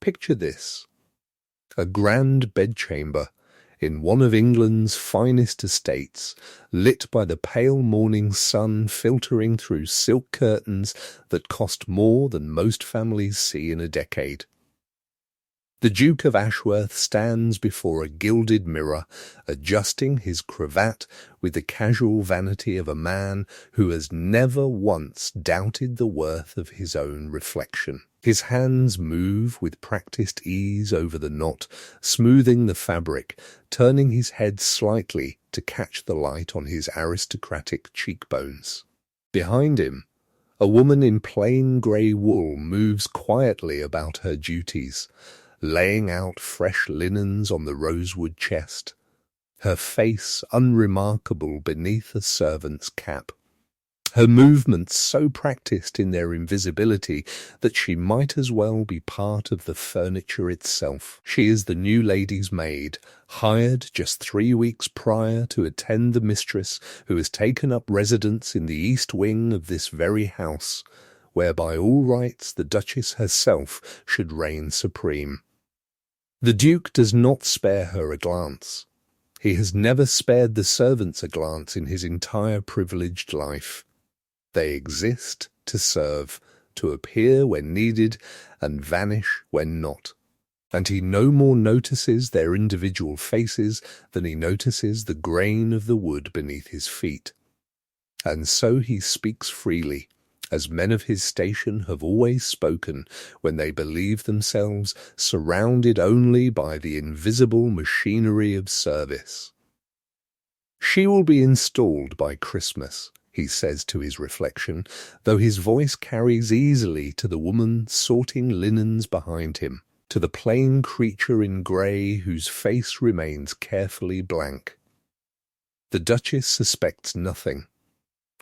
Picture this: a grand bedchamber in one of England's finest estates, lit by the pale morning sun filtering through silk curtains that cost more than most families see in a decade. The Duke of Ashworth stands before a gilded mirror, adjusting his cravat with the casual vanity of a man who has never once doubted the worth of his own reflection. His hands move with practiced ease over the knot, smoothing the fabric, turning his head slightly to catch the light on his aristocratic cheekbones. Behind him, a woman in plain grey wool moves quietly about her duties, laying out fresh linens on the rosewood chest, her face unremarkable beneath a servant's cap. Her movements so practiced in their invisibility that she might as well be part of the furniture itself. She is the new lady's maid, hired just 3 weeks prior to attend the mistress who has taken up residence in the east wing of this very house, where by all rights the Duchess herself should reign supreme. The Duke does not spare her a glance. He has never spared the servants a glance in his entire privileged life. They exist to serve, to appear when needed and vanish when not. And he no more notices their individual faces than he notices the grain of the wood beneath his feet. And so he speaks freely, as men of his station have always spoken when they believe themselves surrounded only by the invisible machinery of service. She will be installed by Christmas, he says to his reflection, though his voice carries easily to the woman sorting linens behind him, to the plain creature in grey whose face remains carefully blank. The Duchess suspects nothing.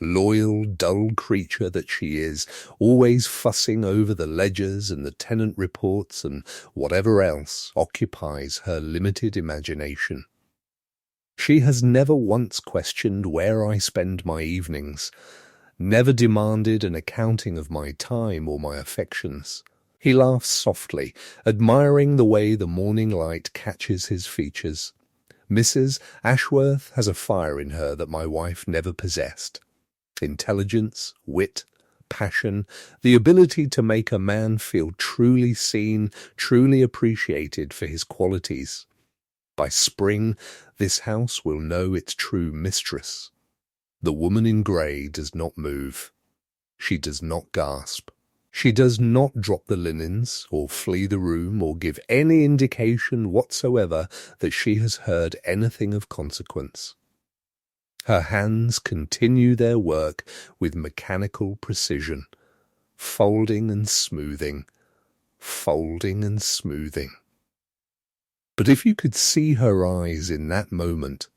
Loyal, dull creature that she is, always fussing over the ledgers and the tenant reports and whatever else occupies her limited imagination. She has never once questioned where I spend my evenings, never demanded an accounting of my time or my affections. He laughs softly, admiring the way the morning light catches his features. Mrs. Ashworth has a fire in her that my wife never possessed. Intelligence, wit, passion, the ability to make a man feel truly seen, truly appreciated for his qualities. By spring, this house will know its true mistress. The woman in grey does not move. She does not gasp. She does not drop the linens, or flee the room, or give any indication whatsoever that she has heard anything of consequence. Her hands continue their work with mechanical precision, folding and smoothing, folding and smoothing. But if you could see her eyes in that moment,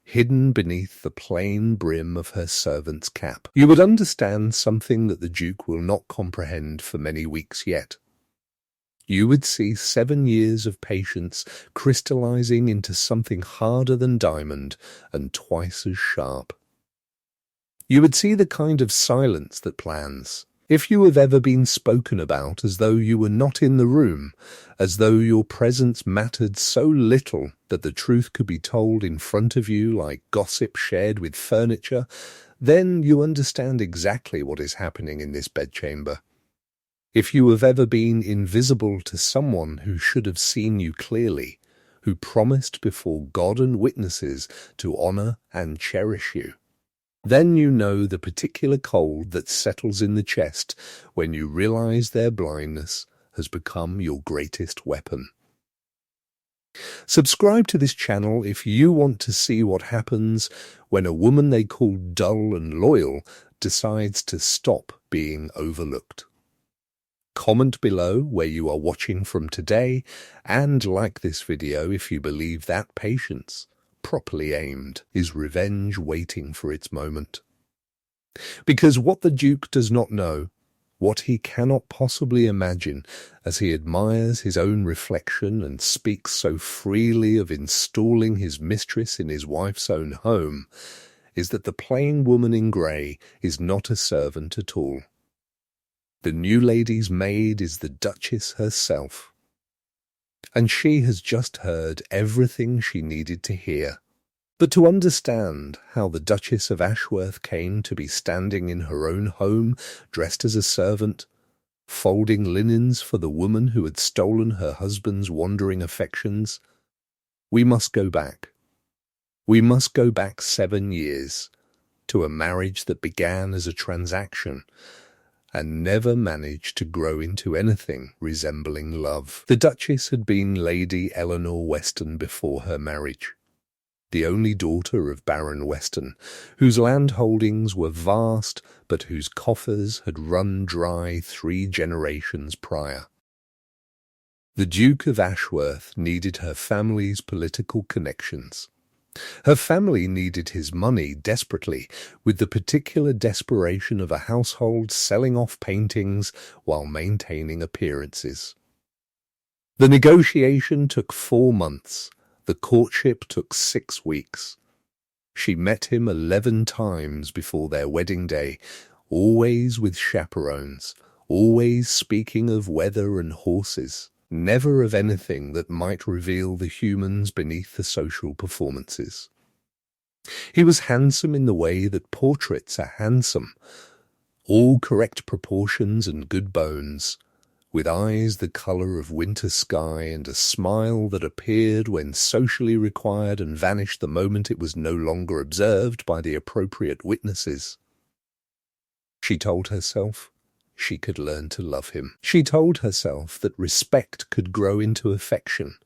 hidden beneath the plain brim of her servant's cap, you would understand something that the Duke will not comprehend for many weeks yet. You would see 7 years of patience crystallizing into something harder than diamond and twice as sharp. You would see the kind of silence that plans. If you have ever been spoken about as though you were not in the room, as though your presence mattered so little that the truth could be told in front of you like gossip shared with furniture, then you understand exactly what is happening in this bedchamber. If you have ever been invisible to someone who should have seen you clearly, who promised before God and witnesses to honour and cherish you, then you know the particular cold that settles in the chest when you realize their blindness has become your greatest weapon. Subscribe to this channel if you want to see what happens when a woman they call dull and loyal decides to stop being overlooked. Comment below where you are watching from today, and like this video if you believe that patience, properly aimed, is revenge waiting for its moment. Because what the Duke does not know, what he cannot possibly imagine as he admires his own reflection and speaks so freely of installing his mistress in his wife's own home, is that the plain woman in grey is not a servant at all. The new lady's maid is the Duchess herself. and she has just heard everything she needed to hear. But to understand how the Duchess of Ashworth came to be standing in her own home, dressed as a servant, folding linens for the woman who had stolen her husband's wandering affections, we must go back. We must go back 7 years to a marriage that began as a transaction and never managed to grow into anything resembling love. The Duchess had been Lady Eleanor Weston before her marriage, the only daughter of Baron Weston, whose land holdings were vast but whose coffers had run dry 3 generations prior. The Duke of Ashworth needed her family's political connections. Her family needed his money desperately, with the particular desperation of a household selling off paintings while maintaining appearances. The negotiation took 4 months. The courtship took 6 weeks. She met him 11 times before their wedding day, always with chaperones, always speaking of weather and horses, never of anything that might reveal the humans beneath the social performances. He was handsome in the way that portraits are handsome, all correct proportions and good bones, with eyes the colour of winter sky and a smile that appeared when socially required and vanished the moment it was no longer observed by the appropriate witnesses. She told herself she could learn to love him. She told herself that respect could grow into affection,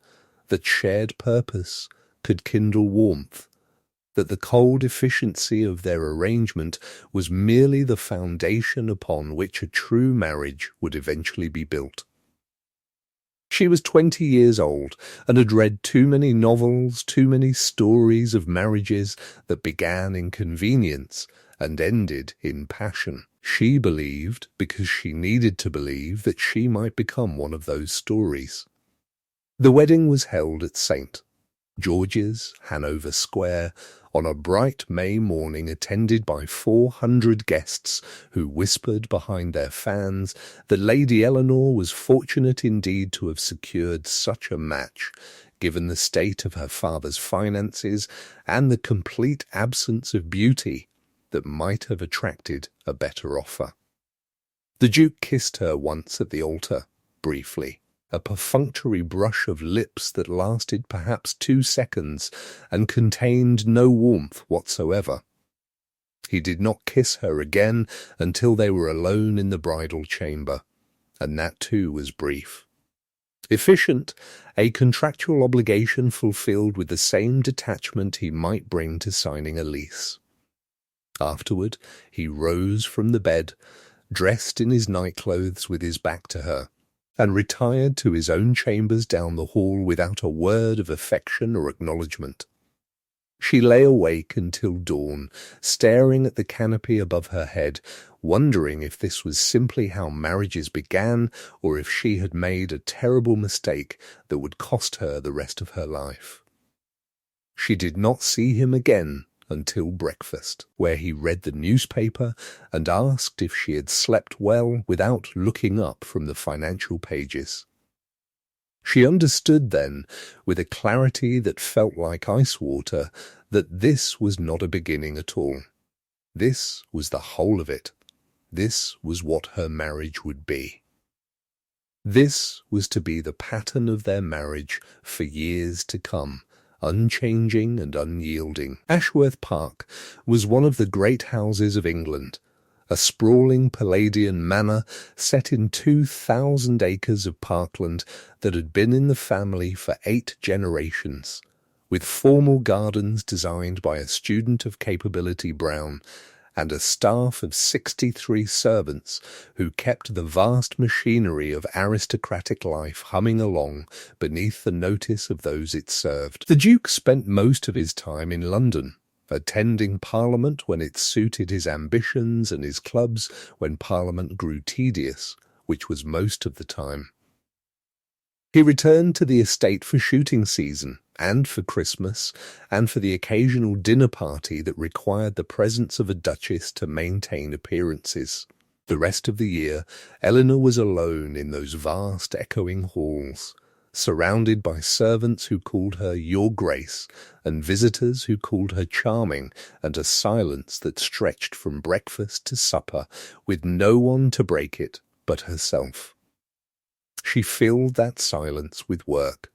that shared purpose could kindle warmth, that the cold efficiency of their arrangement was merely the foundation upon which a true marriage would eventually be built. She was 20 years old and had read too many novels, too many stories of marriages that began in convenience and ended in passion. She believed, because she needed to believe, that she might become one of those stories. The wedding was held at St. George's, Hanover Square, on a bright May morning, attended by 400 guests who whispered behind their fans that Lady Eleanor was fortunate indeed to have secured such a match, given the state of her father's finances and the complete absence of beauty that might have attracted a better offer. The Duke kissed her once at the altar, briefly, a perfunctory brush of lips that lasted perhaps 2 seconds and contained no warmth whatsoever. He did not kiss her again until they were alone in the bridal chamber, and that too was brief. Efficient, a contractual obligation fulfilled with the same detachment he might bring to signing a lease. Afterward, he rose from the bed, dressed in his nightclothes with his back to her, and retired to his own chambers down the hall without a word of affection or acknowledgment. She lay awake until dawn, staring at the canopy above her head, wondering if this was simply how marriages began, or if she had made a terrible mistake that would cost her the rest of her life. She did not see him again until breakfast, where he read the newspaper and asked if she had slept well without looking up from the financial pages. She understood then, with a clarity that felt like ice water, that this was not a beginning at all. This was the whole of it. This was what her marriage would be. This was to be the pattern of their marriage for years to come, unchanging and unyielding. Ashworth Park was one of the great houses of England, a sprawling Palladian manor set in 2,000 acres of parkland that had been in the family for 8 generations, with formal gardens designed by a student of capability Brown, and a staff of 63 servants who kept the vast machinery of aristocratic life humming along beneath the notice of those it served. The Duke spent most of his time in London, attending Parliament when it suited his ambitions and his clubs when Parliament grew tedious, which was most of the time. He returned to the estate for shooting season, and for Christmas, and for the occasional dinner party that required the presence of a duchess to maintain appearances. The rest of the year, Eleanor was alone in those vast echoing halls, surrounded by servants who called her Your Grace, and visitors who called her charming, and a silence that stretched from breakfast to supper, with no one to break it but herself. She filled that silence with work.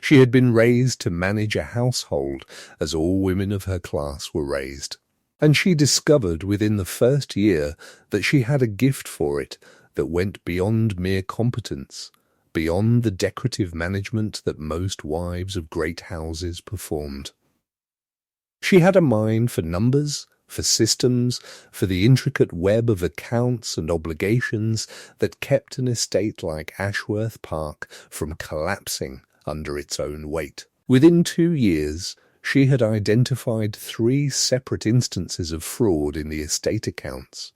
She had been raised to manage a household, as all women of her class were raised, and she discovered within the first year that she had a gift for it that went beyond mere competence, beyond the decorative management that most wives of great houses performed. She had a mind for numbers, for systems, for the intricate web of accounts and obligations that kept an estate like Ashworth Park from collapsing under its own weight. Within 2 years, she had identified 3 separate instances of fraud in the estate accounts.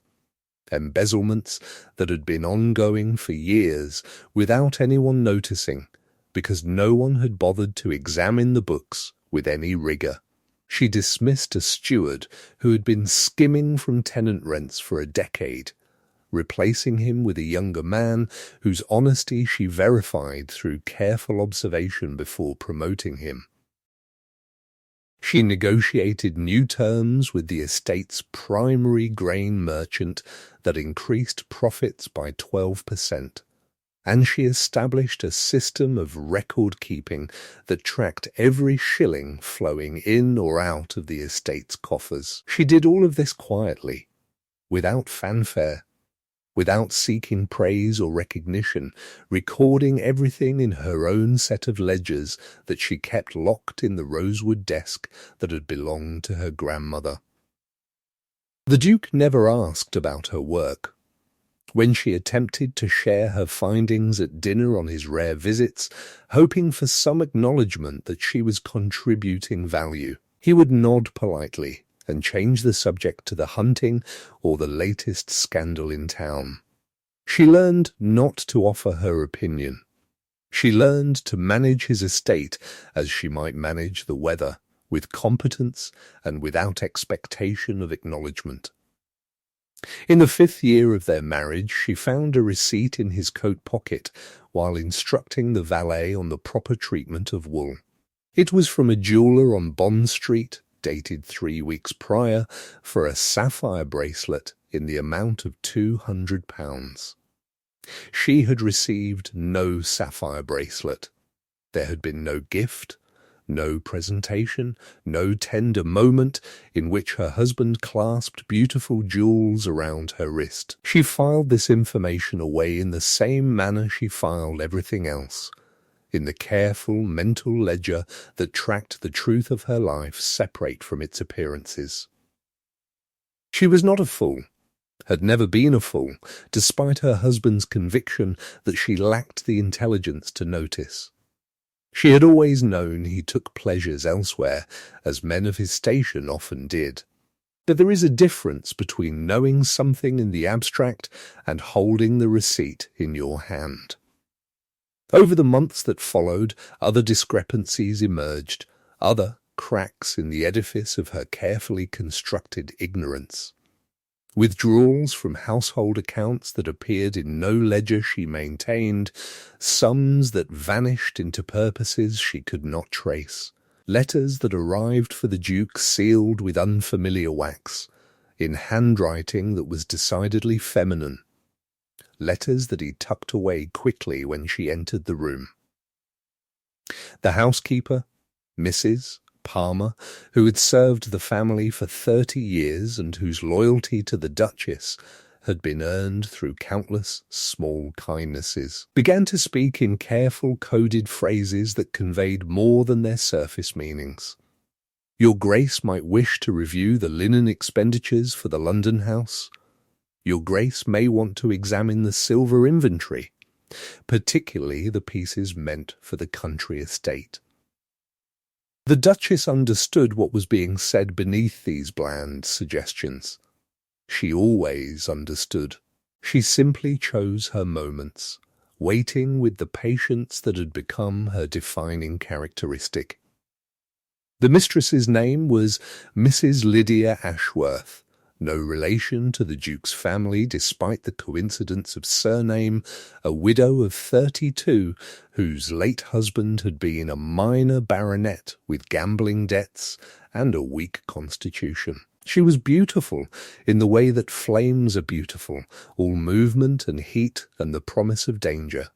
Embezzlements that had been ongoing for years without anyone noticing, because no one had bothered to examine the books with any rigour. She dismissed a steward who had been skimming from tenant rents for a decade, replacing him with a younger man whose honesty she verified through careful observation before promoting him. She negotiated new terms with the estate's primary grain merchant that increased profits by 12%, and she established a system of record-keeping that tracked every shilling flowing in or out of the estate's coffers. She did all of this quietly, without fanfare, without seeking praise or recognition, recording everything in her own set of ledgers that she kept locked in the rosewood desk that had belonged to her grandmother. The Duke never asked about her work. When she attempted to share her findings at dinner on his rare visits, hoping for some acknowledgement that she was contributing value, he would nod politely and change the subject to the hunting or the latest scandal in town. She learned not to offer her opinion. She learned to manage his estate as she might manage the weather, with competence and without expectation of acknowledgement. In the 5th year of their marriage, she found a receipt in his coat pocket while instructing the valet on the proper treatment of wool. It was from a jeweller on Bond Street, dated 3 weeks prior, for a sapphire bracelet in the amount of £200. She had received no sapphire bracelet. There had been no gift, no presentation, no tender moment in which her husband clasped beautiful jewels around her wrist. She filed this information away in the same manner she filed everything else, in the careful mental ledger that tracked the truth of her life separate from its appearances. She was not a fool, had never been a fool, despite her husband's conviction that she lacked the intelligence to notice. She had always known he took pleasures elsewhere, as men of his station often did. But there is a difference between knowing something in the abstract and holding the receipt in your hand. Over the months that followed, other discrepancies emerged, other cracks in the edifice of her carefully constructed ignorance. Withdrawals from household accounts that appeared in no ledger she maintained, sums that vanished into purposes she could not trace, letters that arrived for the Duke sealed with unfamiliar wax, in handwriting that was decidedly feminine, letters that he tucked away quickly when she entered the room. The housekeeper, Mrs. Palmer, who had served the family for 30 years and whose loyalty to the Duchess had been earned through countless small kindnesses, began to speak in careful coded phrases that conveyed more than their surface meanings. Your Grace might wish to review the linen expenditures for the London house. Your Grace may want to examine the silver inventory, particularly the pieces meant for the country estate. The Duchess understood what was being said beneath these bland suggestions. She always understood. She simply chose her moments, waiting with the patience that had become her defining characteristic. The mistress's name was Mrs. Lydia Ashworth, No relation to the Duke's family despite the coincidence of surname, a widow of 32 whose late husband had been a minor baronet with gambling debts and a weak constitution. She was beautiful in the way that flames are beautiful, all movement and heat and the promise of danger.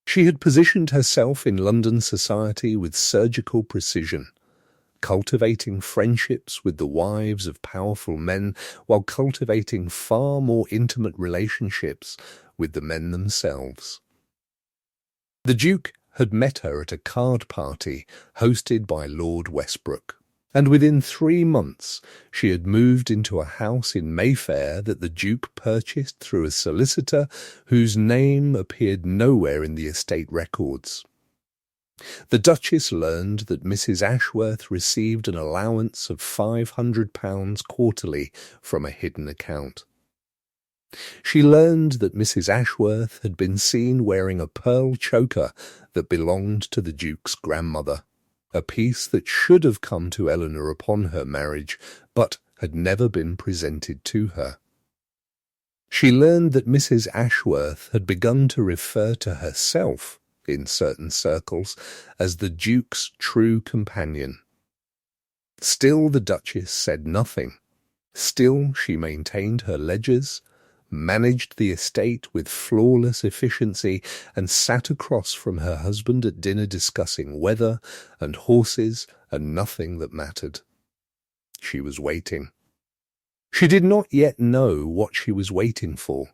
She had positioned herself in London society with surgical precision, cultivating friendships with the wives of powerful men while cultivating far more intimate relationships with the men themselves. The Duke had met her at a card party hosted by Lord Westbrook, and within 3 months she had moved into a house in Mayfair that the Duke purchased through a solicitor whose name appeared nowhere in the estate records. The Duchess learned that Mrs. Ashworth received an allowance of £500 quarterly from a hidden account. She learned that Mrs. Ashworth had been seen wearing a pearl choker that belonged to the Duke's grandmother, a piece that should have come to Eleanor upon her marriage, but had never been presented to her. She learned that Mrs. Ashworth had begun to refer to herself in certain circles as the Duke's true companion. Still the Duchess said nothing. Still she maintained her ledgers, managed the estate with flawless efficiency, and sat across from her husband at dinner discussing weather and horses and nothing that mattered. She was waiting. She did not yet know what she was waiting for,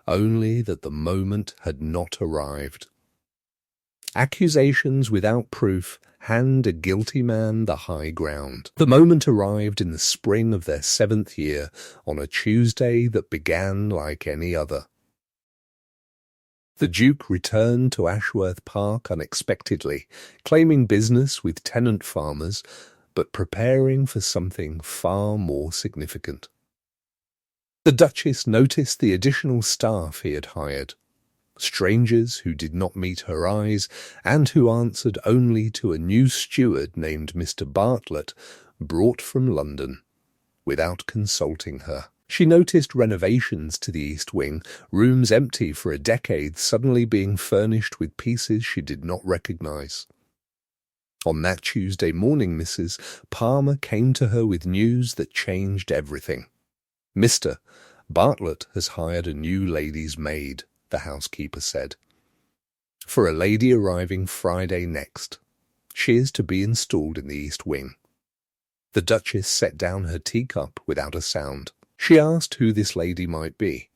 only that the moment had not arrived. Accusations without proof hand a guilty man the high ground. The moment arrived in the spring of their 7th year, on a Tuesday that began like any other. The Duke returned to Ashworth Park unexpectedly, claiming business with tenant farmers, but preparing for something far more significant. The Duchess noticed the additional staff he had hired. Strangers who did not meet her eyes and who answered only to a new steward named Mr. Bartlett, brought from London, without consulting her. She noticed renovations to the East Wing, rooms empty for a decade suddenly being furnished with pieces she did not recognize. On that Tuesday morning, Mrs. Palmer came to her with news that changed everything. Mr. Bartlett has hired a new lady's maid, the housekeeper said, for a lady arriving Friday next. She is to be installed in the East Wing. The Duchess set down her teacup without a sound. She asked who this lady might be.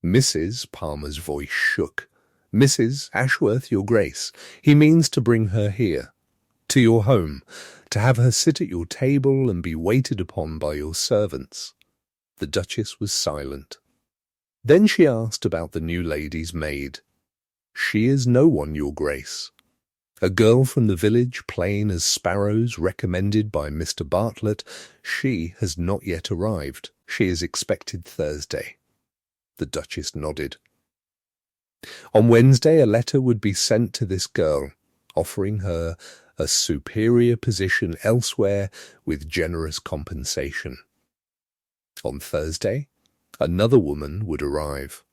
Mrs. Palmer's voice shook. Mrs. Ashworth, your Grace. He means to bring her here, to your home, to have her sit at your table and be waited upon by your servants. The Duchess was silent. Then she asked about the new lady's maid. She is no one, your Grace. A girl from the village, plain as sparrows, recommended by Mr. Bartlett. She has not yet arrived. She is expected Thursday. The Duchess nodded. On Wednesday a letter would be sent to this girl, offering her a superior position elsewhere with generous compensation. On Thursday, another woman would arrive.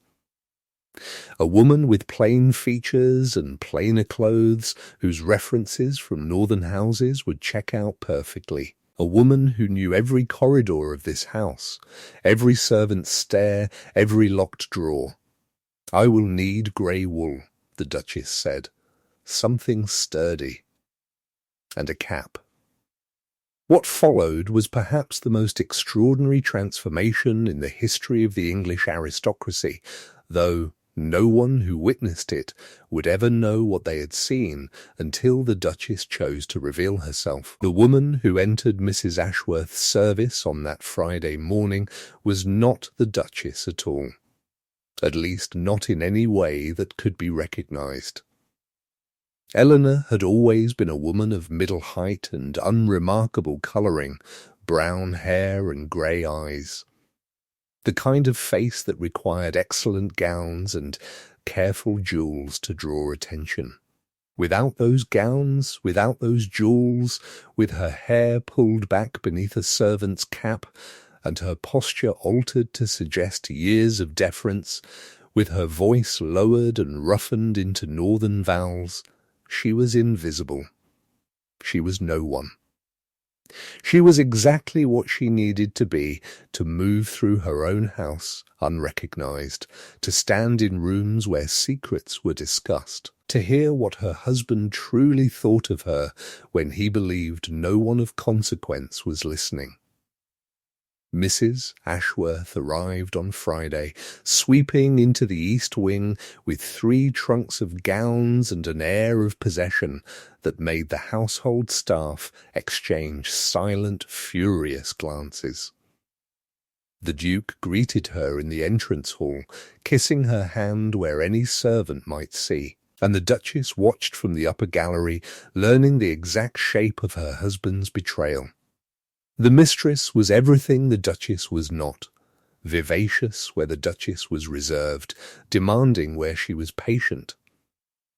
A woman with plain features and plainer clothes, whose references from northern houses would check out perfectly. A woman who knew every corridor of this house, every servant's stair, every locked drawer. I will need grey wool, the Duchess said. Something sturdy. And a cap. What followed was perhaps the most extraordinary transformation in the history of the English aristocracy, though no one who witnessed it would ever know what they had seen until the Duchess chose to reveal herself. The woman who entered Mrs. Ashworth's service on that Friday morning was not the Duchess at all, at least not in any way that could be recognized. Eleanor had always been a woman of middle height and unremarkable colouring, brown hair and grey eyes. The kind of face that required excellent gowns and careful jewels to draw attention. Without those gowns, without those jewels, with her hair pulled back beneath a servant's cap, and her posture altered to suggest years of deference, with her voice lowered and roughened into northern vowels. She was invisible. She was no one. She was exactly what she needed to be to move through her own house unrecognized, to stand in rooms where secrets were discussed, to hear what her husband truly thought of her when he believed no one of consequence was listening. Mrs. Ashworth arrived on Friday, sweeping into the east wing with 3 trunks of gowns and an air of possession that made the household staff exchange silent, furious glances. The Duke greeted her in the entrance hall, kissing her hand where any servant might see, and the Duchess watched from the upper gallery, learning the exact shape of her husband's betrayal. The Mistress was everything the Duchess was not, vivacious where the Duchess was reserved, demanding where she was patient,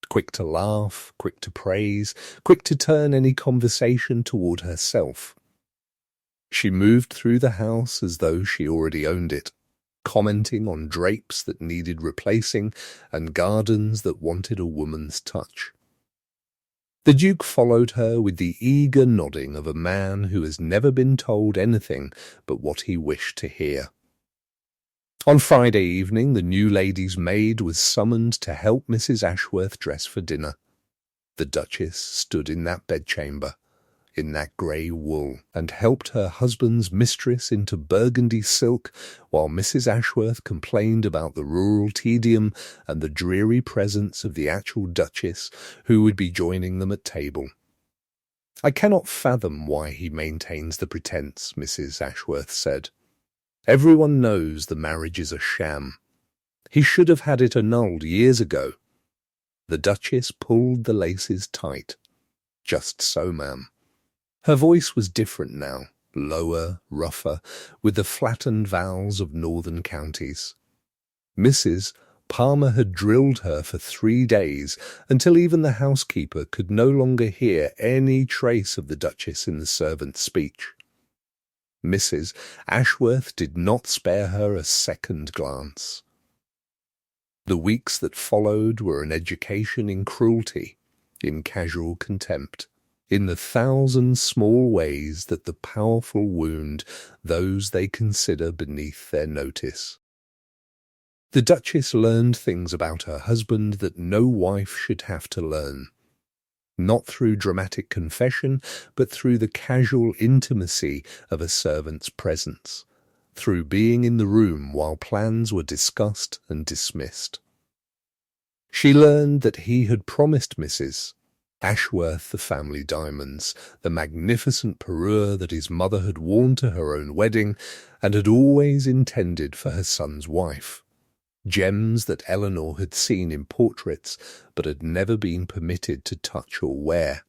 quick to laugh, quick to praise, quick to turn any conversation toward herself. She moved through the house as though she already owned it, commenting on drapes that needed replacing and gardens that wanted a woman's touch. The Duke followed her with the eager nodding of a man who has never been told anything but what he wished to hear. On Friday evening, the new lady's maid was summoned to help Mrs. Ashworth dress for dinner. The Duchess stood in that bedchamber, in that grey wool, and helped her husband's mistress into burgundy silk, while Mrs. Ashworth complained about the rural tedium and the dreary presence of the actual Duchess, who would be joining them at table. "I cannot fathom why he maintains the pretence," Mrs. Ashworth said. "Everyone knows the marriage is a sham. He should have had it annulled years ago." The Duchess pulled the laces tight. "Just so, ma'am." Her voice was different now, lower, rougher, with the flattened vowels of northern counties. Mrs. Palmer had drilled her for 3 days, until even the housekeeper could no longer hear any trace of the Duchess in the servant's speech. Mrs. Ashworth did not spare her a second glance. The weeks that followed were an education in cruelty, in casual contempt, in the 1,000 small ways that the powerful wound those they consider beneath their notice. The Duchess learned things about her husband that no wife should have to learn, not through dramatic confession, but through the casual intimacy of a servant's presence, through being in the room while plans were discussed and dismissed. She learned that he had promised Mrs. Ashworth the family diamonds, the magnificent parure that his mother had worn to her own wedding and had always intended for her son's wife, gems that Eleanor had seen in portraits but had never been permitted to touch or wear.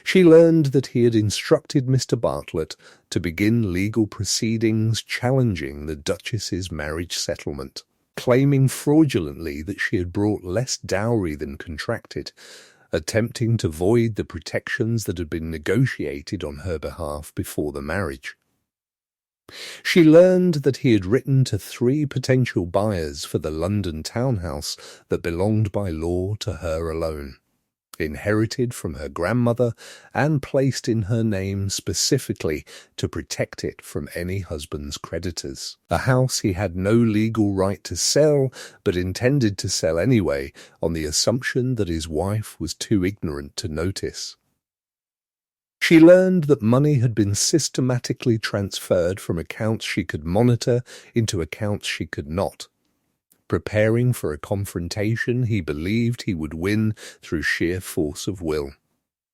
She learned that he had instructed Mr. Bartlett to begin legal proceedings challenging the Duchess's marriage settlement, claiming fraudulently that she had brought less dowry than contracted, attempting to void the protections that had been negotiated on her behalf before the marriage. She learned that he had written to 3 potential buyers for the London townhouse that belonged by law to her alone, inherited from her grandmother and placed in her name specifically to protect it from any husband's creditors. A house he had no legal right to sell, but intended to sell anyway, on the assumption that his wife was too ignorant to notice. She learned that money had been systematically transferred from accounts she could monitor into accounts she could not, preparing for a confrontation he believed he would win through sheer force of will.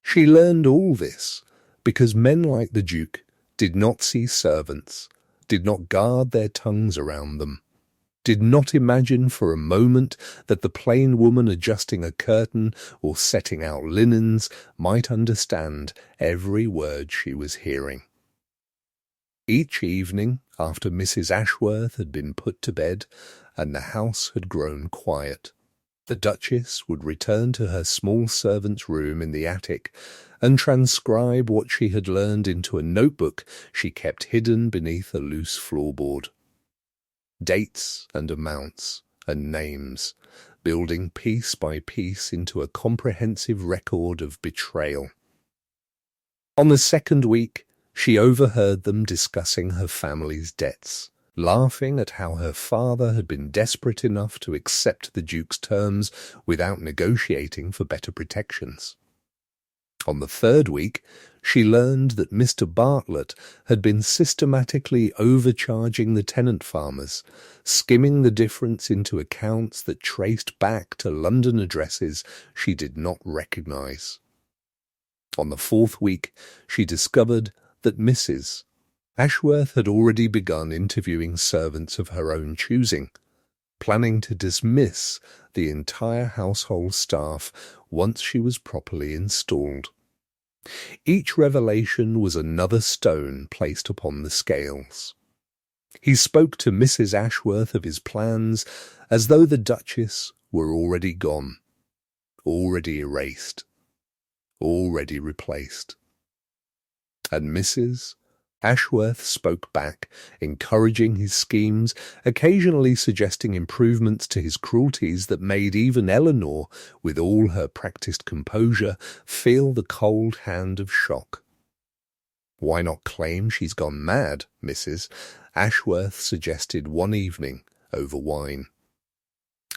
She learned all this because men like the Duke did not see servants, did not guard their tongues around them, did not imagine for a moment that the plain woman adjusting a curtain or setting out linens might understand every word she was hearing. Each evening, after Mrs. Ashworth had been put to bed and the house had grown quiet, The Duchess would return to her small servant's room in the attic and transcribe what she had learned into a notebook she kept hidden beneath a loose floorboard. Dates and amounts and names, building piece by piece into a comprehensive record of betrayal. On the second week, she overheard them discussing her family's debts, laughing at how her father had been desperate enough to accept the Duke's terms without negotiating for better protections. On the third week, she learned that Mr. Bartlett had been systematically overcharging the tenant farmers, skimming the difference into accounts that traced back to London addresses she did not recognize. On the fourth week, she discovered that Mrs. Ashworth had already begun interviewing servants of her own choosing, planning to dismiss the entire household staff once she was properly installed. Each revelation was another stone placed upon the scales. He spoke to Mrs. Ashworth of his plans as though the Duchess were already gone, already erased, already replaced. And Mrs. Ashworth spoke back, encouraging his schemes, occasionally suggesting improvements to his cruelties that made even Eleanor, with all her practised composure, feel the cold hand of shock. "Why not claim she's gone mad?" Mrs. Ashworth suggested one evening over wine.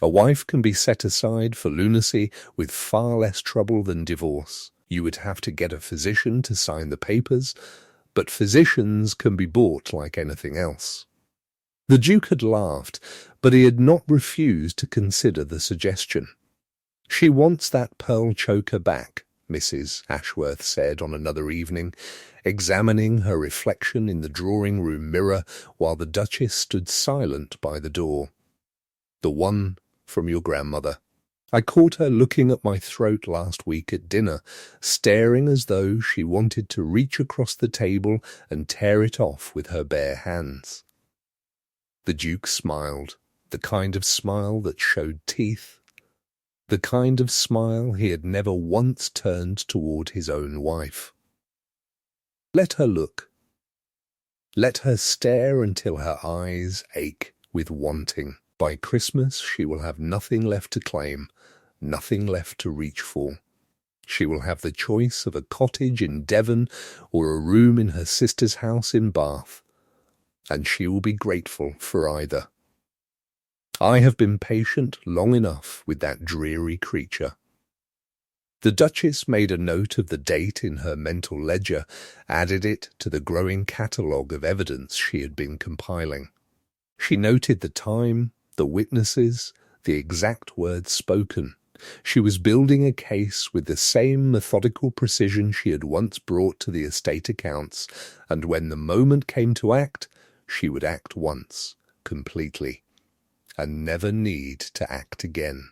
"A wife can be set aside for lunacy with far less trouble than divorce. You would have to get a physician to sign the papers, but physicians can be bought like anything else." The Duke had laughed, but he had not refused to consider the suggestion. "She wants that pearl choker back," Mrs. Ashworth said on another evening, examining her reflection in the drawing-room mirror while the Duchess stood silent by the door. "The one from your grandmother. I caught her looking at my throat last week at dinner, staring as though she wanted to reach across the table and tear it off with her bare hands." The Duke smiled, the kind of smile that showed teeth, the kind of smile he had never once turned toward his own wife. "Let her look. Let her stare until her eyes ache with wanting. By Christmas she will have nothing left to claim, nothing left to reach for. She will have the choice of a cottage in Devon or a room in her sister's house in Bath, and she will be grateful for either. I have been patient long enough with that dreary creature." The Duchess made a note of the date in her mental ledger, added it to the growing catalogue of evidence she had been compiling. She noted the time, the witnesses, the exact words spoken. She was building a case with the same methodical precision she had once brought to the estate accounts, and when the moment came to act, she would act once, completely, and never need to act again.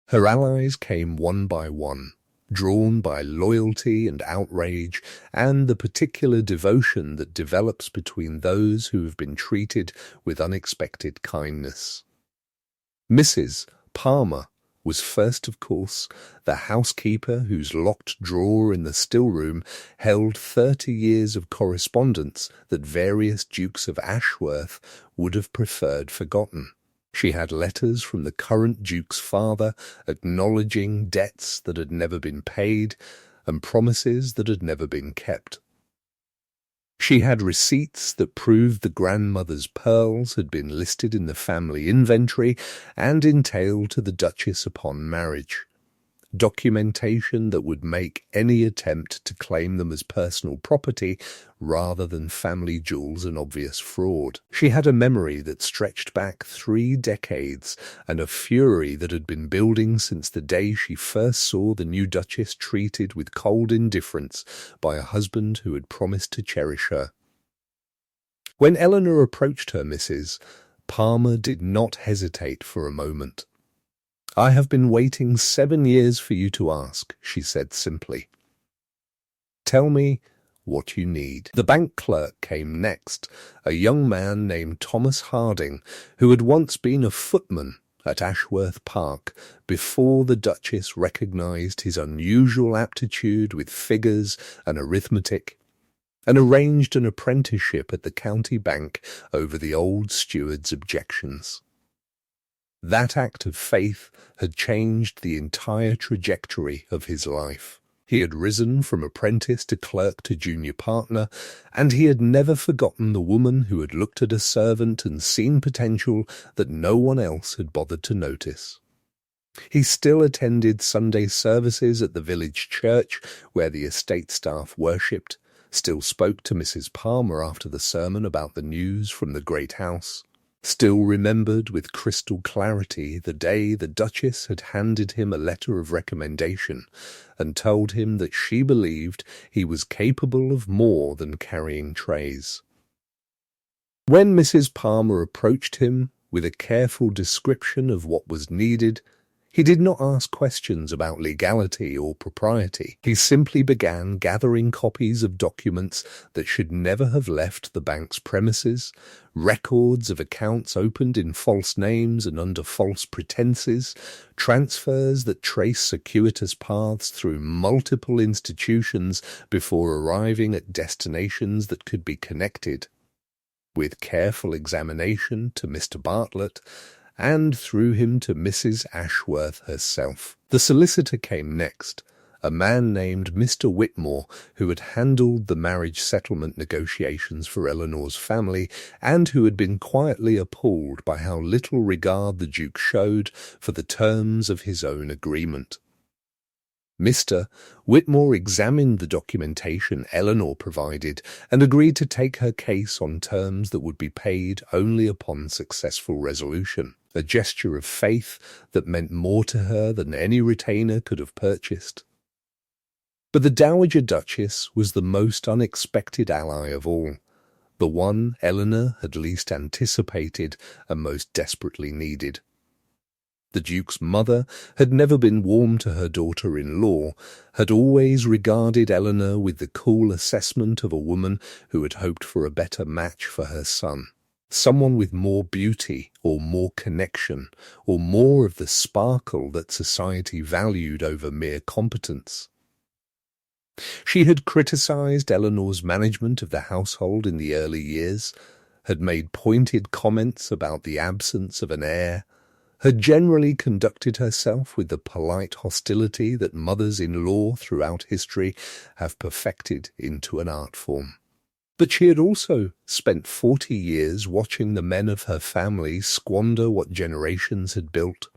Her allies came one by one, drawn by loyalty and outrage and the particular devotion that develops between those who have been treated with unexpected kindness. Mrs. Palmer was first, of course, the housekeeper whose locked drawer in the still-room held 30 years of correspondence that various Dukes of Ashworth would have preferred forgotten. She had letters from the current Duke's father acknowledging debts that had never been paid and promises that had never been kept. She had receipts that proved the grandmother's pearls had been listed in the family inventory and entailed to the Duchess upon marriage. Documentation that would make any attempt to claim them as personal property rather than family jewels an obvious fraud. She had a memory that stretched back 3 decades and a fury that had been building since the day she first saw the new Duchess treated with cold indifference by a husband who had promised to cherish her. When Eleanor approached her Mrs. Palmer did not hesitate for a moment. "I have been waiting 7 years for you to ask," she said simply. "Tell me what you need." The bank clerk came next, a young man named Thomas Harding, who had once been a footman at Ashworth Park before the Duchess recognised his unusual aptitude with figures and arithmetic, and arranged an apprenticeship at the county bank over the old steward's objections. That act of faith had changed the entire trajectory of his life. He had risen from apprentice to clerk to junior partner, and he had never forgotten the woman who had looked at a servant and seen potential that no one else had bothered to notice. He still attended Sunday services at the village church where the estate staff worshipped, still spoke to Mrs. Palmer after the sermon about the news from the great house, still remembered with crystal clarity the day the Duchess had handed him a letter of recommendation and told him that she believed he was capable of more than carrying trays. When Mrs. Palmer approached him with a careful description of what was needed, he did not ask questions about legality or propriety. He simply began gathering copies of documents that should never have left the bank's premises, records of accounts opened in false names and under false pretenses, transfers that trace circuitous paths through multiple institutions before arriving at destinations that could be connected. With careful examination to Mr. Bartlett, and through him to Mrs. Ashworth herself. The solicitor came next, a man named Mr. Whitmore, who had handled the marriage settlement negotiations for Eleanor's family, and who had been quietly appalled by how little regard the Duke showed for the terms of his own agreement. Mr. Whitmore examined the documentation Eleanor provided and agreed to take her case on terms that would be paid only upon successful resolution, a gesture of faith that meant more to her than any retainer could have purchased. But the Dowager Duchess was the most unexpected ally of all, the one Eleanor had least anticipated and most desperately needed. The Duke's mother had never been warm to her daughter-in-law, had always regarded Eleanor with the cool assessment of a woman who had hoped for a better match for her son, someone with more beauty or more connection or more of the sparkle that society valued over mere competence. She had criticised Eleanor's management of the household in the early years, had made pointed comments about the absence of an heir, had generally conducted herself with the polite hostility that mothers-in-law throughout history have perfected into an art form. But she had also spent 40 years watching the men of her family squander what generations had built,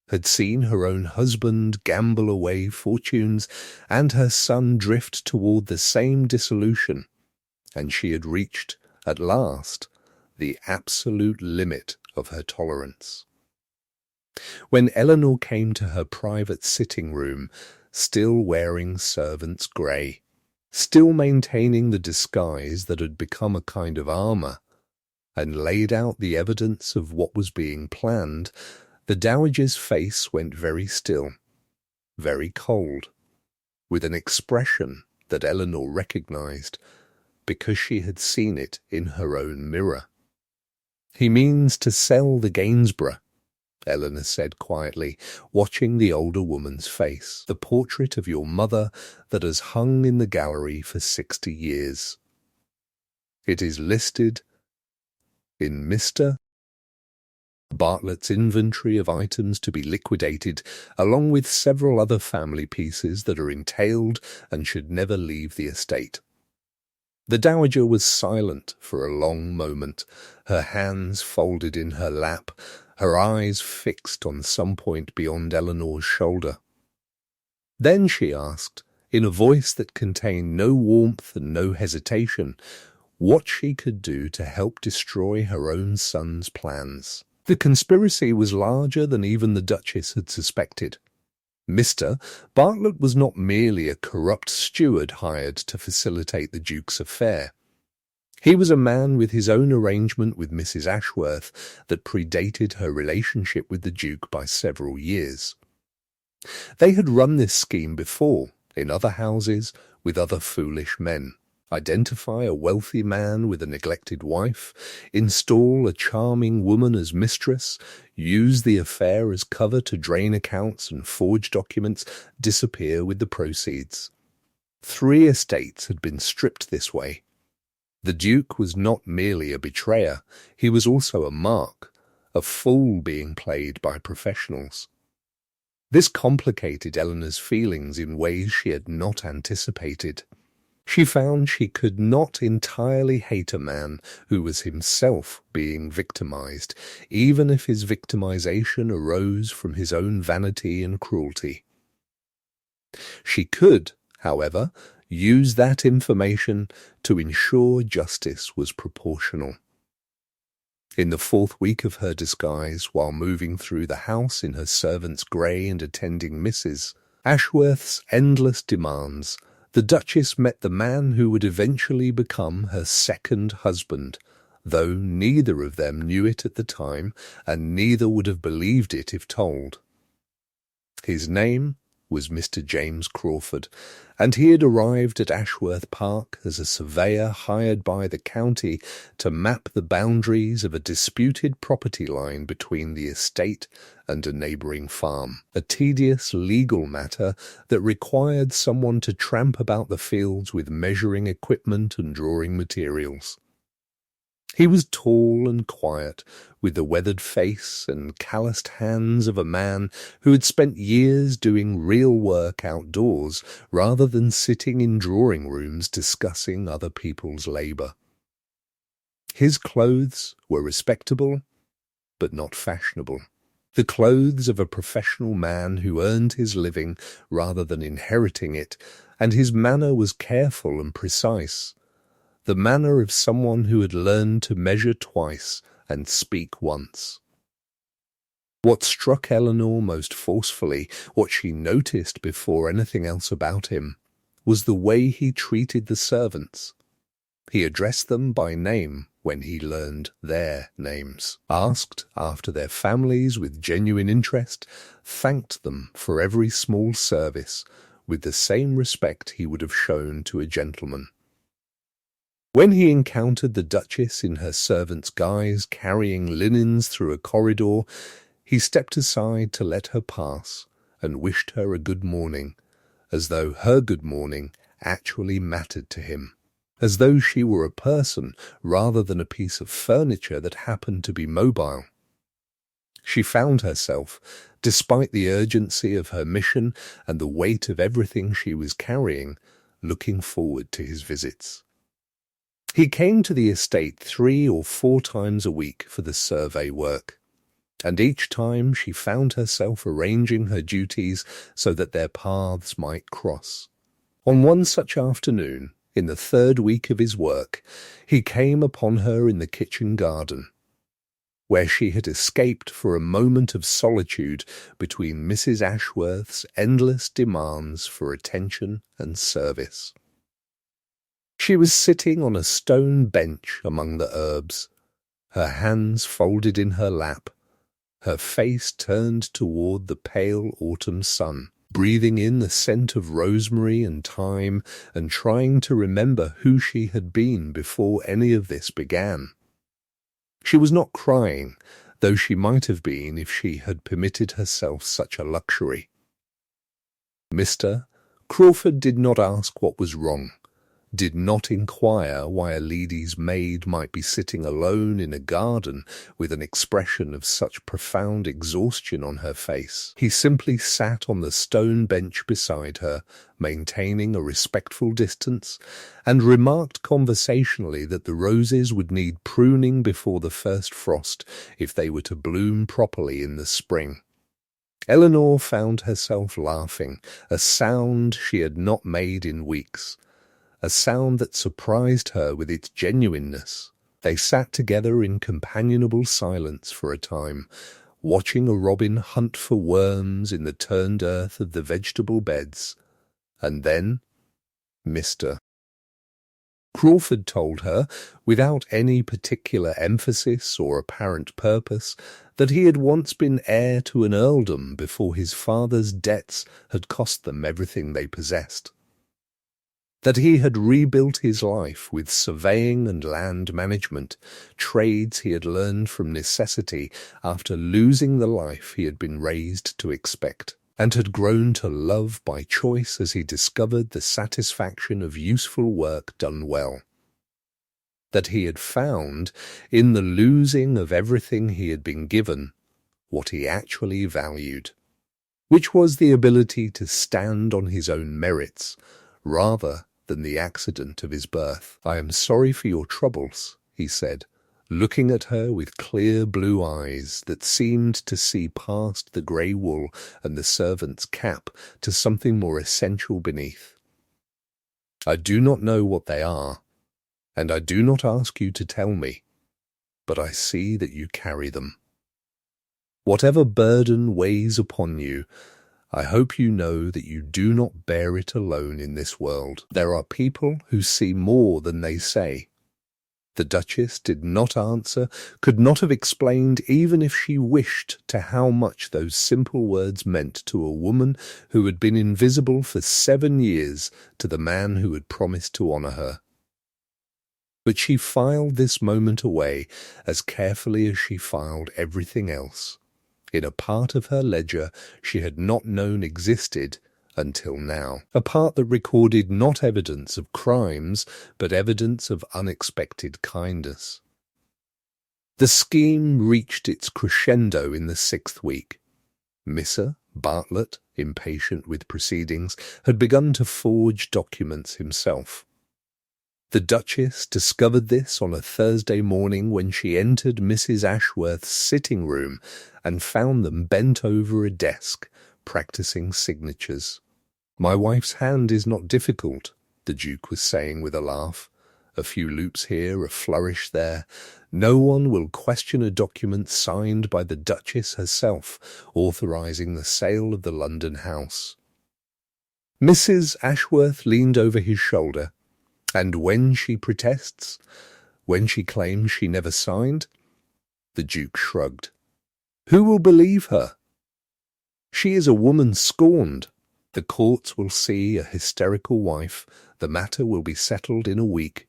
had seen her own husband gamble away fortunes and her son drift toward the same dissolution, and she had reached, at last, the absolute limit of her tolerance. When Eleanor came to her private sitting room, still wearing servant's grey, still maintaining the disguise that had become a kind of armour, and laid out the evidence of what was being planned, the Dowager's face went very still, very cold, with an expression that Eleanor recognised, because she had seen it in her own mirror. "He means to sell the Gainsborough," Eleanor said quietly, watching the older woman's face, "the portrait of your mother that has hung in the gallery for 60 years. It is listed in Mr. Bartlett's inventory of items to be liquidated, along with several other family pieces that are entailed and should never leave the estate." The Dowager was silent for a long moment, her hands folded in her lap, her eyes fixed on some point beyond Eleanor's shoulder. Then she asked, in a voice that contained no warmth and no hesitation, what she could do to help destroy her own son's plans. The conspiracy was larger than even the Duchess had suspected. Mr. Bartlett was not merely a corrupt steward hired to facilitate the Duke's affair. He was a man with his own arrangement with Mrs. Ashworth that predated her relationship with the Duke by several years. They had run this scheme before, in other houses, with other foolish men. Identify a wealthy man with a neglected wife, install a charming woman as mistress, use the affair as cover to drain accounts and forge documents, disappear with the proceeds. 3 estates had been stripped this way. The Duke was not merely a betrayer, he was also a mark, a fool being played by professionals. This complicated Eleanor's feelings in ways she had not anticipated. She found she could not entirely hate a man who was himself being victimized, even if his victimization arose from his own vanity and cruelty. She could, however, use that information to ensure justice was proportional. In the 4th week of her disguise, while moving through the house in her servant's grey and attending Mrs. Ashworth's endless demands, the Duchess met the man who would eventually become her second husband, though neither of them knew it at the time, and neither would have believed it if told. His name was Mr. James Crawford, and he had arrived at Ashworth Park as a surveyor hired by the county to map the boundaries of a disputed property line between the estate and a neighbouring farm, a tedious legal matter that required someone to tramp about the fields with measuring equipment and drawing materials. He was tall and quiet, with the weathered face and calloused hands of a man who had spent years doing real work outdoors rather than sitting in drawing rooms discussing other people's labour. His clothes were respectable, but not fashionable. The clothes of a professional man who earned his living rather than inheriting it, and his manner was careful and precise. The manner of someone who had learned to measure twice and speak once. What struck Eleanor most forcefully, what she noticed before anything else about him, was the way he treated the servants. He addressed them by name when he learned their names, asked after their families with genuine interest, thanked them for every small service with the same respect he would have shown to a gentleman. When he encountered the Duchess in her servant's guise carrying linens through a corridor, he stepped aside to let her pass and wished her a good morning, as though her good morning actually mattered to him, as though she were a person rather than a piece of furniture that happened to be mobile. She found herself, despite the urgency of her mission and the weight of everything she was carrying, looking forward to his visits. He came to the estate 3 or 4 times a week for the survey work, and each time she found herself arranging her duties so that their paths might cross. On one such afternoon, in the 3rd week of his work, he came upon her in the kitchen garden, where she had escaped for a moment of solitude between Mrs. Ashworth's endless demands for attention and service. She was sitting on a stone bench among the herbs, her hands folded in her lap, her face turned toward the pale autumn sun, breathing in the scent of rosemary and thyme and trying to remember who she had been before any of this began. She was not crying, though she might have been if she had permitted herself such a luxury. Mr. Crawford did not ask what was wrong, did not inquire why a lady's maid might be sitting alone in a garden with an expression of such profound exhaustion on her face. He simply sat on the stone bench beside her, maintaining a respectful distance, and remarked conversationally that the roses would need pruning before the first frost if they were to bloom properly in the spring. Eleanor found herself laughing, a sound she had not made in weeks. A sound that surprised her with its genuineness. They sat together in companionable silence for a time, watching a robin hunt for worms in the turned earth of the vegetable beds. And then, Mr. Crawford told her, without any particular emphasis or apparent purpose, that he had once been heir to an earldom before his father's debts had cost them everything they possessed. that he had rebuilt his life with surveying and land management, trades he had learned from necessity after losing the life he had been raised to expect, and had grown to love by choice as he discovered the satisfaction of useful work done well. That he had found, in the losing of everything he had been given, what he actually valued, which was the ability to stand on his own merits, rather than the accident of his birth. "I am sorry for your troubles," he said, looking at her with clear blue eyes that seemed to see past the grey wool and the servant's cap to something more essential beneath. "I do not know what they are, and I do not ask you to tell me, but I see that you carry them. Whatever burden weighs upon you, I hope you know that you do not bear it alone in this world. There are people who see more than they say." The Duchess did not answer, could not have explained even if she wished to how much those simple words meant to a woman who had been invisible for 7 years to the man who had promised to honour her. But she filed this moment away as carefully as she filed everything else, in a part of her ledger she had not known existed until now, a part that recorded not evidence of crimes, but evidence of unexpected kindness. The scheme reached its crescendo in the 6th week. Mr. Bartlett, impatient with proceedings, had begun to forge documents himself. The Duchess discovered this on a Thursday morning when she entered Mrs. Ashworth's sitting room and found them bent over a desk, practising signatures. "My wife's hand is not difficult," the Duke was saying with a laugh. "A few loops here, a flourish there. No one will question a document signed by the Duchess herself, authorising the sale of the London house." Mrs. Ashworth leaned over his shoulder. "And when she protests? When she claims she never signed?" The Duke shrugged. "Who will believe her? She is a woman scorned. The courts will see a hysterical wife. The matter will be settled in a week.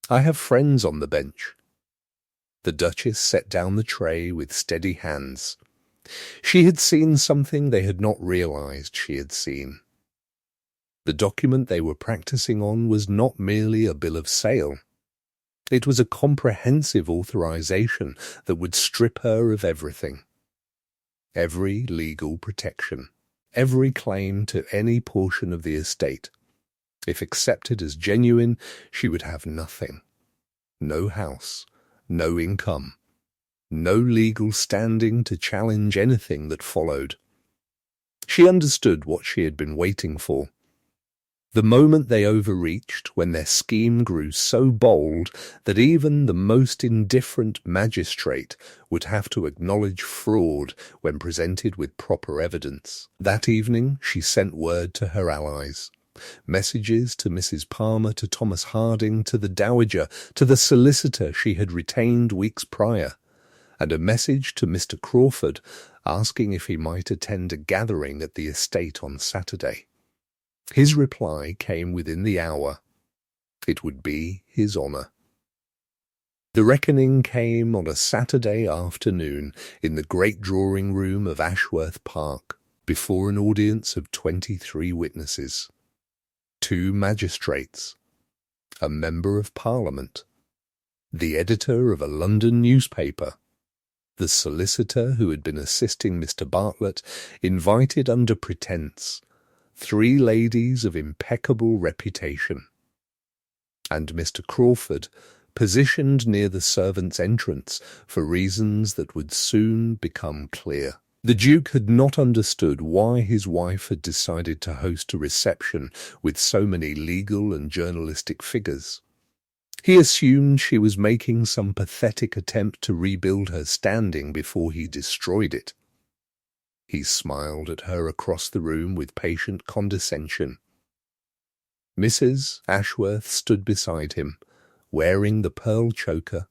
I have friends on the bench." The Duchess set down the tray with steady hands. She had seen something they had not realised she had seen. The document they were practising on was not merely a bill of sale. It was a comprehensive authorization that would strip her of everything. Every legal protection, every claim to any portion of the estate. If accepted as genuine, she would have nothing. No house, no income, no legal standing to challenge anything that followed. She understood what she had been waiting for. The moment they overreached, when their scheme grew so bold that even the most indifferent magistrate would have to acknowledge fraud when presented with proper evidence. That evening she sent word to her allies. Messages to Mrs. Palmer, to Thomas Harding, to the Dowager, to the solicitor she had retained weeks prior, and a message to Mr. Crawford asking if he might attend a gathering at the estate on Saturday. His reply came within the hour. It would be his honour. The reckoning came on a Saturday afternoon in the great drawing-room of Ashworth Park, before an audience of 23 witnesses, 2 magistrates, a member of Parliament, the editor of a London newspaper, the solicitor who had been assisting Mr. Bartlett, invited under pretence, 3 ladies of impeccable reputation, and Mr. Crawford, positioned near the servants' entrance for reasons that would soon become clear. The Duke had not understood why his wife had decided to host a reception with so many legal and journalistic figures. He assumed she was making some pathetic attempt to rebuild her standing before he destroyed it. He smiled at her across the room with patient condescension. Mrs. Ashworth stood beside him, wearing the pearl choker,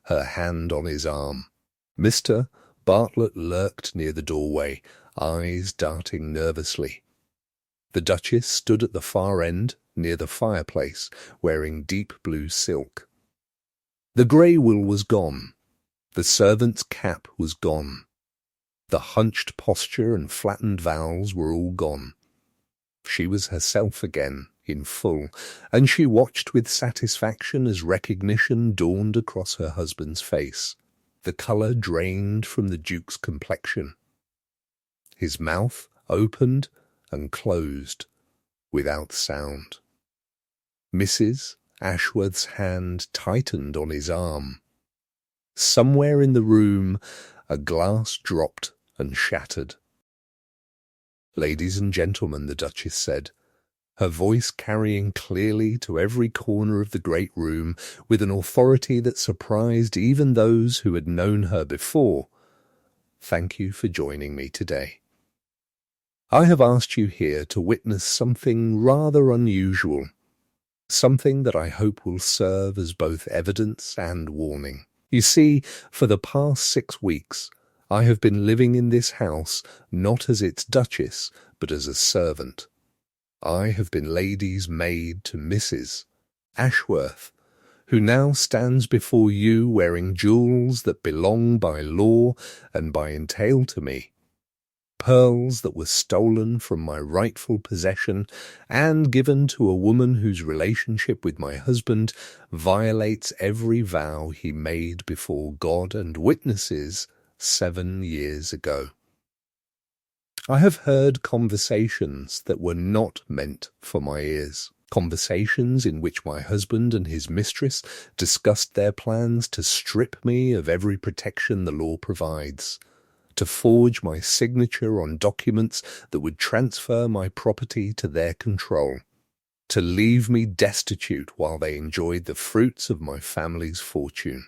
her hand on his arm. Mr. Bartlett lurked near the doorway, eyes darting nervously. The Duchess stood at the far end, near the fireplace, wearing deep blue silk. The grey wool was gone. The servant's cap was gone. The hunched posture and flattened vowels were all gone. She was herself again, in full, and she watched with satisfaction as recognition dawned across her husband's face. The colour drained from the Duke's complexion. His mouth opened and closed, without sound. Mrs. Ashworth's hand tightened on his arm. Somewhere in the room, a glass dropped and shattered. "Ladies and gentlemen," the Duchess said, her voice carrying clearly to every corner of the great room with an authority that surprised even those who had known her before, "thank you for joining me today. I have asked you here to witness something rather unusual, something that I hope will serve as both evidence and warning. You see, for the past 6 weeks, I have been living in this house not as its Duchess, but as a servant. I have been lady's maid to Mrs. Ashworth, who now stands before you wearing jewels that belong by law and by entail to me, pearls that were stolen from my rightful possession and given to a woman whose relationship with my husband violates every vow he made before God and witnesses 7 years ago. I have heard conversations that were not meant for my ears, conversations in which my husband and his mistress discussed their plans to strip me of every protection the law provides, to forge my signature on documents that would transfer my property to their control, to leave me destitute while they enjoyed the fruits of my family's fortune.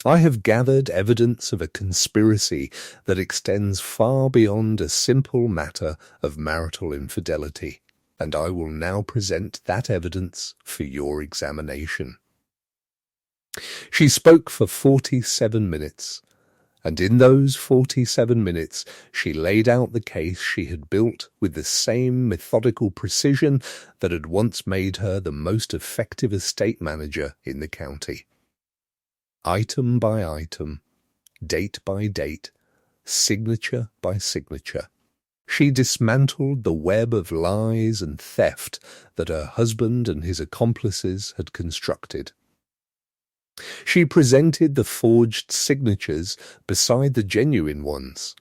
I have gathered evidence of a conspiracy that extends far beyond a simple matter of marital infidelity, and I will now present that evidence for your examination." She spoke for 47 minutes, and in those 47 minutes she laid out the case she had built with the same methodical precision that had once made her the most effective estate manager in the county. Item by item, date by date, signature by signature, she dismantled the web of lies and theft that her husband and his accomplices had constructed. She presented the forged signatures beside the genuine ones,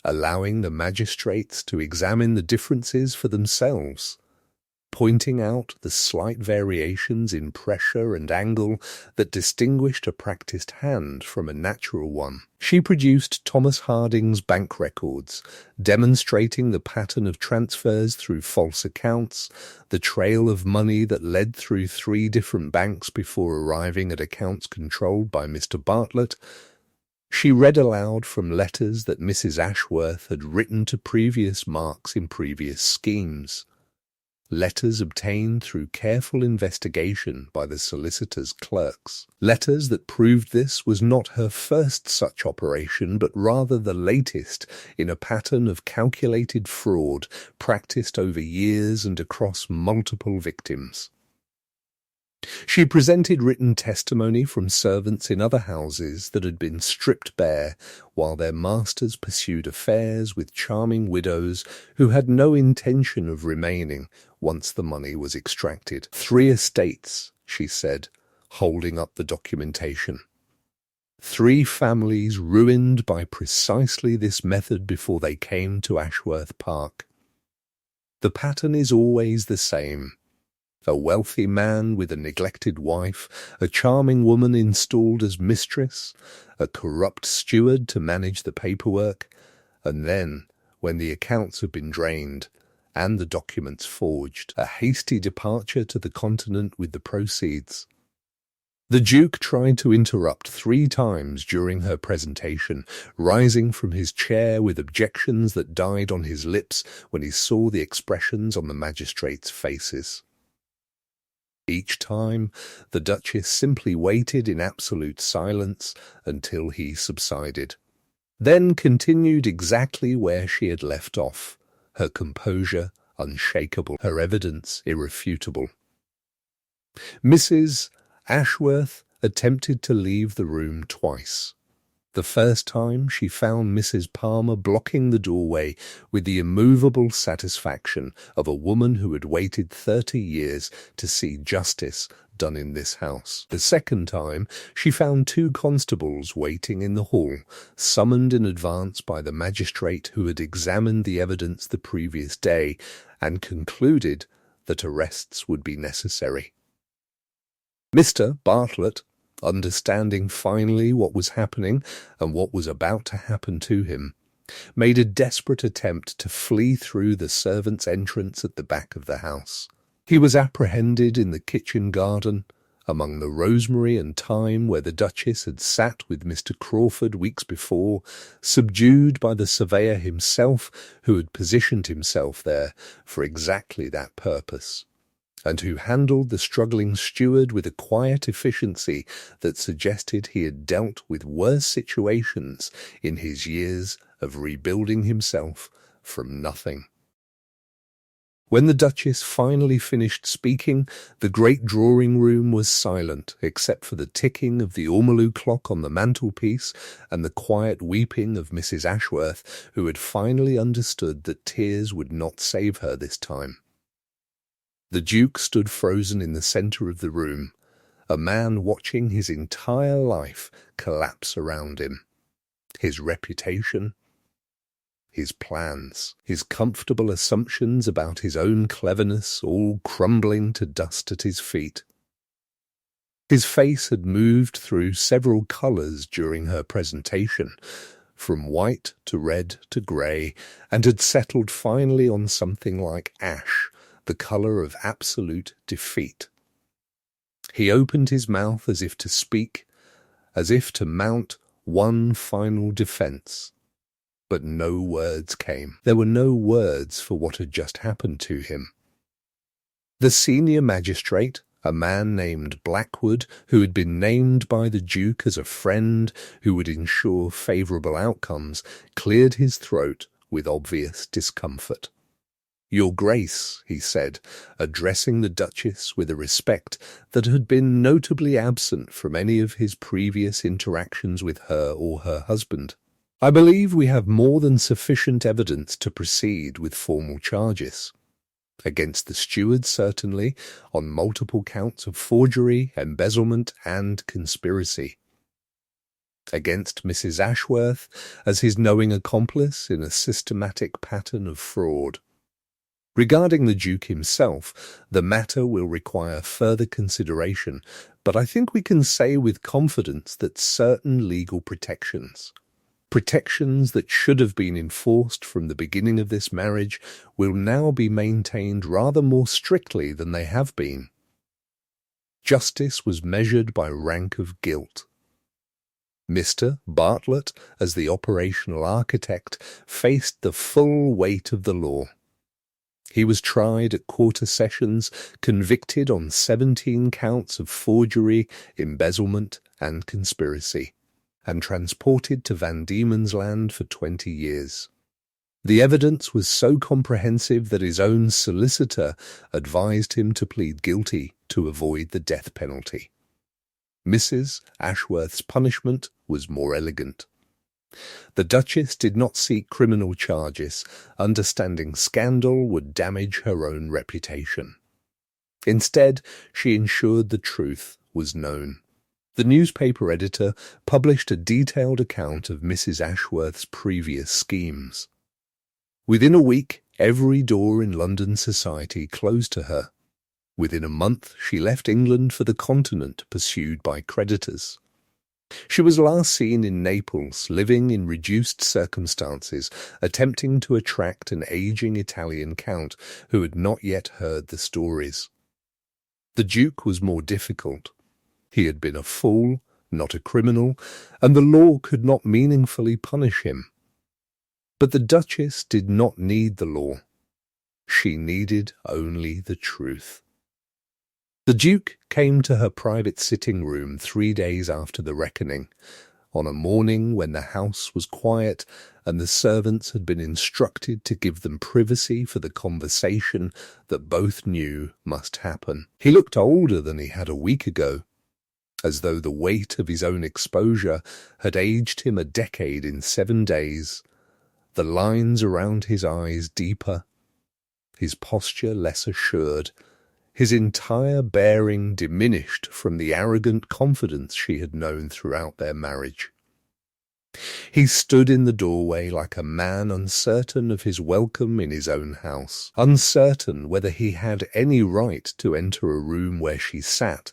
allowing the magistrates to examine the differences for themselves, pointing out the slight variations in pressure and angle that distinguished a practised hand from a natural one. She produced Thomas Harding's bank records, demonstrating the pattern of transfers through false accounts, the trail of money that led through 3 different banks before arriving at accounts controlled by Mr. Bartlett. She read aloud from letters that Mrs. Ashworth had written to previous marks in previous schemes, letters obtained through careful investigation by the solicitor's clerks, letters that proved this was not her first such operation, but rather the latest in a pattern of calculated fraud practiced over years and across multiple victims. She presented written testimony from servants in other houses that had been stripped bare while their masters pursued affairs with charming widows who had no intention of remaining once the money was extracted. 3 estates, she said, holding up the documentation. 3 families ruined by precisely this method before they came to Ashworth Park. The pattern is always the same. A wealthy man with a neglected wife, a charming woman installed as mistress, a corrupt steward to manage the paperwork, and then, when the accounts have been drained and the documents forged, a hasty departure to the continent with the proceeds. The Duke tried to interrupt 3 times during her presentation, rising from his chair with objections that died on his lips when he saw the expressions on the magistrates' faces. Each time, the Duchess simply waited in absolute silence until he subsided, then continued exactly where she had left off, her composure unshakable, her evidence irrefutable. Mrs. Ashworth attempted to leave the room twice. The first time she found Mrs. Palmer blocking the doorway with the immovable satisfaction of a woman who had waited 30 years to see justice done in this house. The second time she found 2 constables waiting in the hall, summoned in advance by the magistrate who had examined the evidence the previous day and concluded that arrests would be necessary. Mr. Bartlett, understanding finally what was happening and what was about to happen to him, made a desperate attempt to flee through the servants' entrance at the back of the house. He was apprehended in the kitchen garden, among the rosemary and thyme where the Duchess had sat with Mr. Crawford weeks before, subdued by the surveyor himself, who had positioned himself there for exactly that purpose, and who handled the struggling steward with a quiet efficiency that suggested he had dealt with worse situations in his years of rebuilding himself from nothing. When the Duchess finally finished speaking, the great drawing-room was silent except for the ticking of the ormolu clock on the mantelpiece and the quiet weeping of Mrs. Ashworth, who had finally understood that tears would not save her this time. The Duke stood frozen in the centre of the room, a man watching his entire life collapse around him. His reputation, his plans, his comfortable assumptions about his own cleverness all crumbling to dust at his feet. His face had moved through several colours during her presentation, from white to red to grey, and had settled finally on something like ash, the colour of absolute defeat. He opened his mouth as if to speak, as if to mount one final defence. But no words came. There were no words for what had just happened to him. The senior magistrate, a man named Blackwood, who had been named by the Duke as a friend who would ensure favourable outcomes, cleared his throat with obvious discomfort. "Your Grace," he said, addressing the Duchess with a respect that had been notably absent from any of his previous interactions with her or her husband, "I believe we have more than sufficient evidence to proceed with formal charges. Against the steward, certainly, on multiple counts of forgery, embezzlement, and conspiracy. Against Mrs. Ashworth as his knowing accomplice in a systematic pattern of fraud. Regarding the Duke himself, the matter will require further consideration, but I think we can say with confidence that certain legal protections that should have been enforced from the beginning of this marriage will now be maintained rather more strictly than they have been. Justice was measured by rank of guilt. Mr. Bartlett, as the operational architect, faced the full weight of the law. He was tried at quarter sessions, convicted on 17 counts of forgery, embezzlement, and conspiracy, and transported to Van Diemen's Land for 20 years. The evidence was so comprehensive that his own solicitor advised him to plead guilty to avoid the death penalty. Mrs. Ashworth's punishment was more elegant. The Duchess did not seek criminal charges, understanding scandal would damage her own reputation. Instead, she ensured the truth was known. The newspaper editor published a detailed account of Mrs. Ashworth's previous schemes. Within a week, every door in London society closed to her. Within a month, she left England for the continent, pursued by creditors. She was last seen in Naples, living in reduced circumstances, attempting to attract an aging Italian count who had not yet heard the stories. The Duke was more difficult. He had been a fool, not a criminal, and the law could not meaningfully punish him. But the Duchess did not need the law. She needed only the truth. The Duke came to her private sitting room 3 days after the reckoning, on a morning when the house was quiet and the servants had been instructed to give them privacy for the conversation that both knew must happen. He looked older than he had a week ago, as though the weight of his own exposure had aged him a decade in 7 days, the lines around his eyes deeper, his posture less assured, his entire bearing diminished from the arrogant confidence she had known throughout their marriage. He stood in the doorway like a man uncertain of his welcome in his own house, uncertain whether he had any right to enter a room where she sat,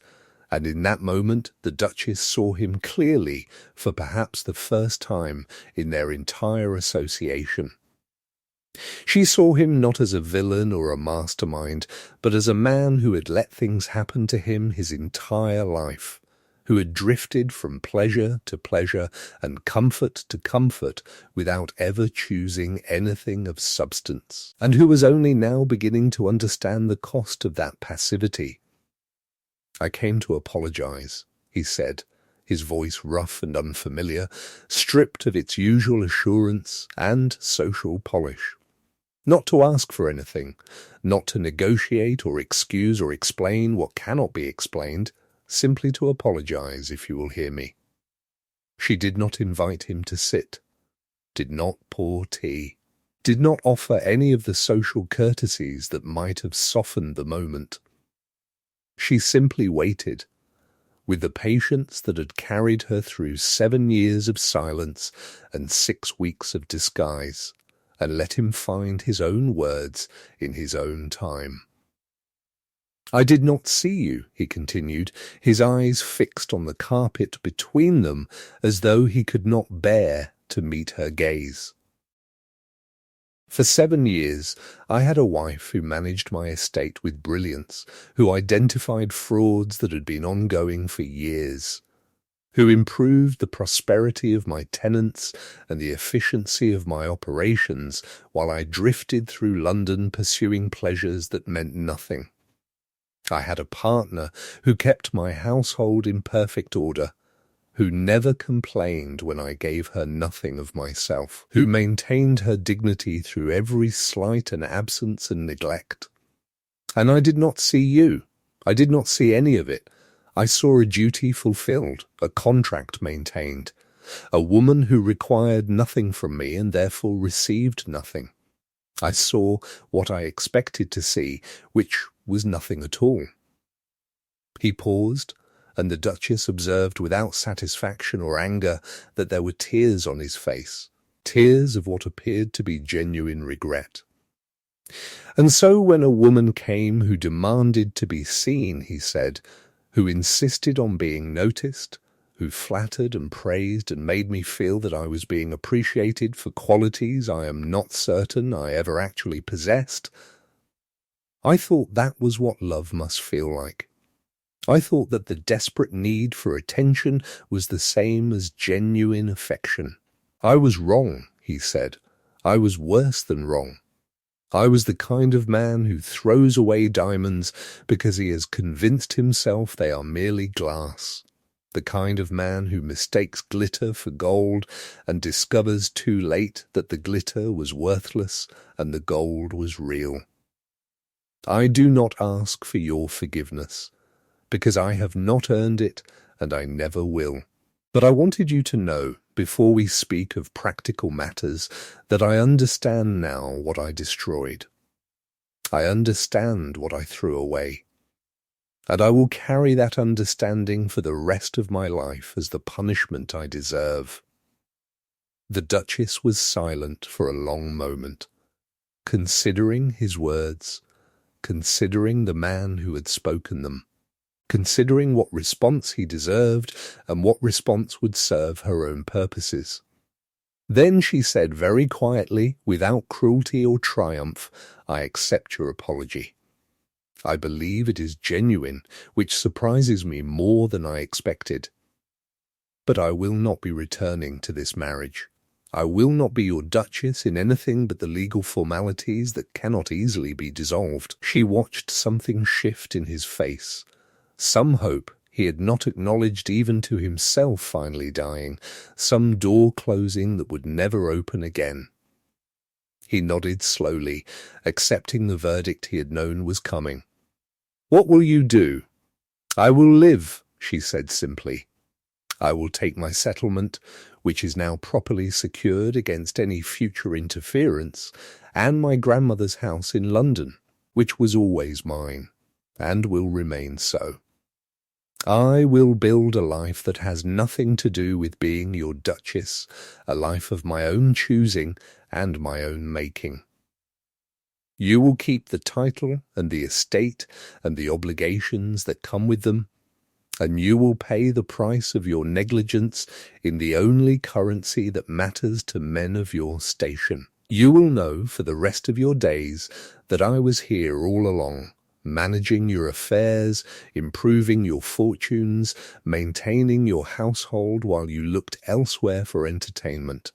and in that moment the Duchess saw him clearly for perhaps the first time in their entire association. She saw him not as a villain or a mastermind, but as a man who had let things happen to him his entire life, who had drifted from pleasure to pleasure and comfort to comfort without ever choosing anything of substance, and who was only now beginning to understand the cost of that passivity. "I came to apologize," he said, his voice rough and unfamiliar, stripped of its usual assurance and social polish. "Not to ask for anything, not to negotiate or excuse or explain what cannot be explained, simply to apologize, if you will hear me." She did not invite him to sit, did not pour tea, did not offer any of the social courtesies that might have softened the moment. She simply waited, with the patience that had carried her through 7 years of silence and 6 weeks of disguise, and let him find his own words in his own time. "I did not see you," he continued, his eyes fixed on the carpet between them as though he could not bear to meet her gaze. "For 7 years I had a wife who managed my estate with brilliance, who identified frauds that had been ongoing for years, who improved the prosperity of my tenants and the efficiency of my operations while I drifted through London pursuing pleasures that meant nothing. I had a partner who kept my household in perfect order, who never complained when I gave her nothing of myself, who maintained her dignity through every slight and absence and neglect. And I did not see you. I did not see any of it. I saw a duty fulfilled, a contract maintained, a woman who required nothing from me and therefore received nothing. I saw what I expected to see, which was nothing at all." He paused, and the Duchess observed without satisfaction or anger that there were tears on his face, tears of what appeared to be genuine regret. "And so when a woman came who demanded to be seen," he said, "who insisted on being noticed, who flattered and praised and made me feel that I was being appreciated for qualities I am not certain I ever actually possessed, I thought that was what love must feel like. I thought that the desperate need for attention was the same as genuine affection. I was wrong," he said. "I was worse than wrong. I was the kind of man who throws away diamonds because he has convinced himself they are merely glass, the kind of man who mistakes glitter for gold and discovers too late that the glitter was worthless and the gold was real. I do not ask for your forgiveness, because I have not earned it and I never will. But I wanted you to know, before we speak of practical matters, that I understand now what I destroyed. I understand what I threw away. And I will carry that understanding for the rest of my life as the punishment I deserve." The Duchess was silent for a long moment, considering his words, considering the man who had spoken them, considering what response he deserved and what response would serve her own purposes. Then she said very quietly, without cruelty or triumph, "I accept your apology. I believe it is genuine, which surprises me more than I expected. But I will not be returning to this marriage. I will not be your Duchess in anything but the legal formalities that cannot easily be dissolved." She watched something shift in his face, some hope he had not acknowledged even to himself finally dying, some door closing that would never open again. He nodded slowly, accepting the verdict he had known was coming. "What will you do?" "I will live," she said simply. "I will take my settlement, which is now properly secured against any future interference, and my grandmother's house in London, which was always mine, and will remain so. I will build a life that has nothing to do with being your Duchess, a life of my own choosing and my own making. You will keep the title and the estate and the obligations that come with them, and you will pay the price of your negligence in the only currency that matters to men of your station. You will know for the rest of your days that I was here all along, managing your affairs, improving your fortunes, maintaining your household while you looked elsewhere for entertainment.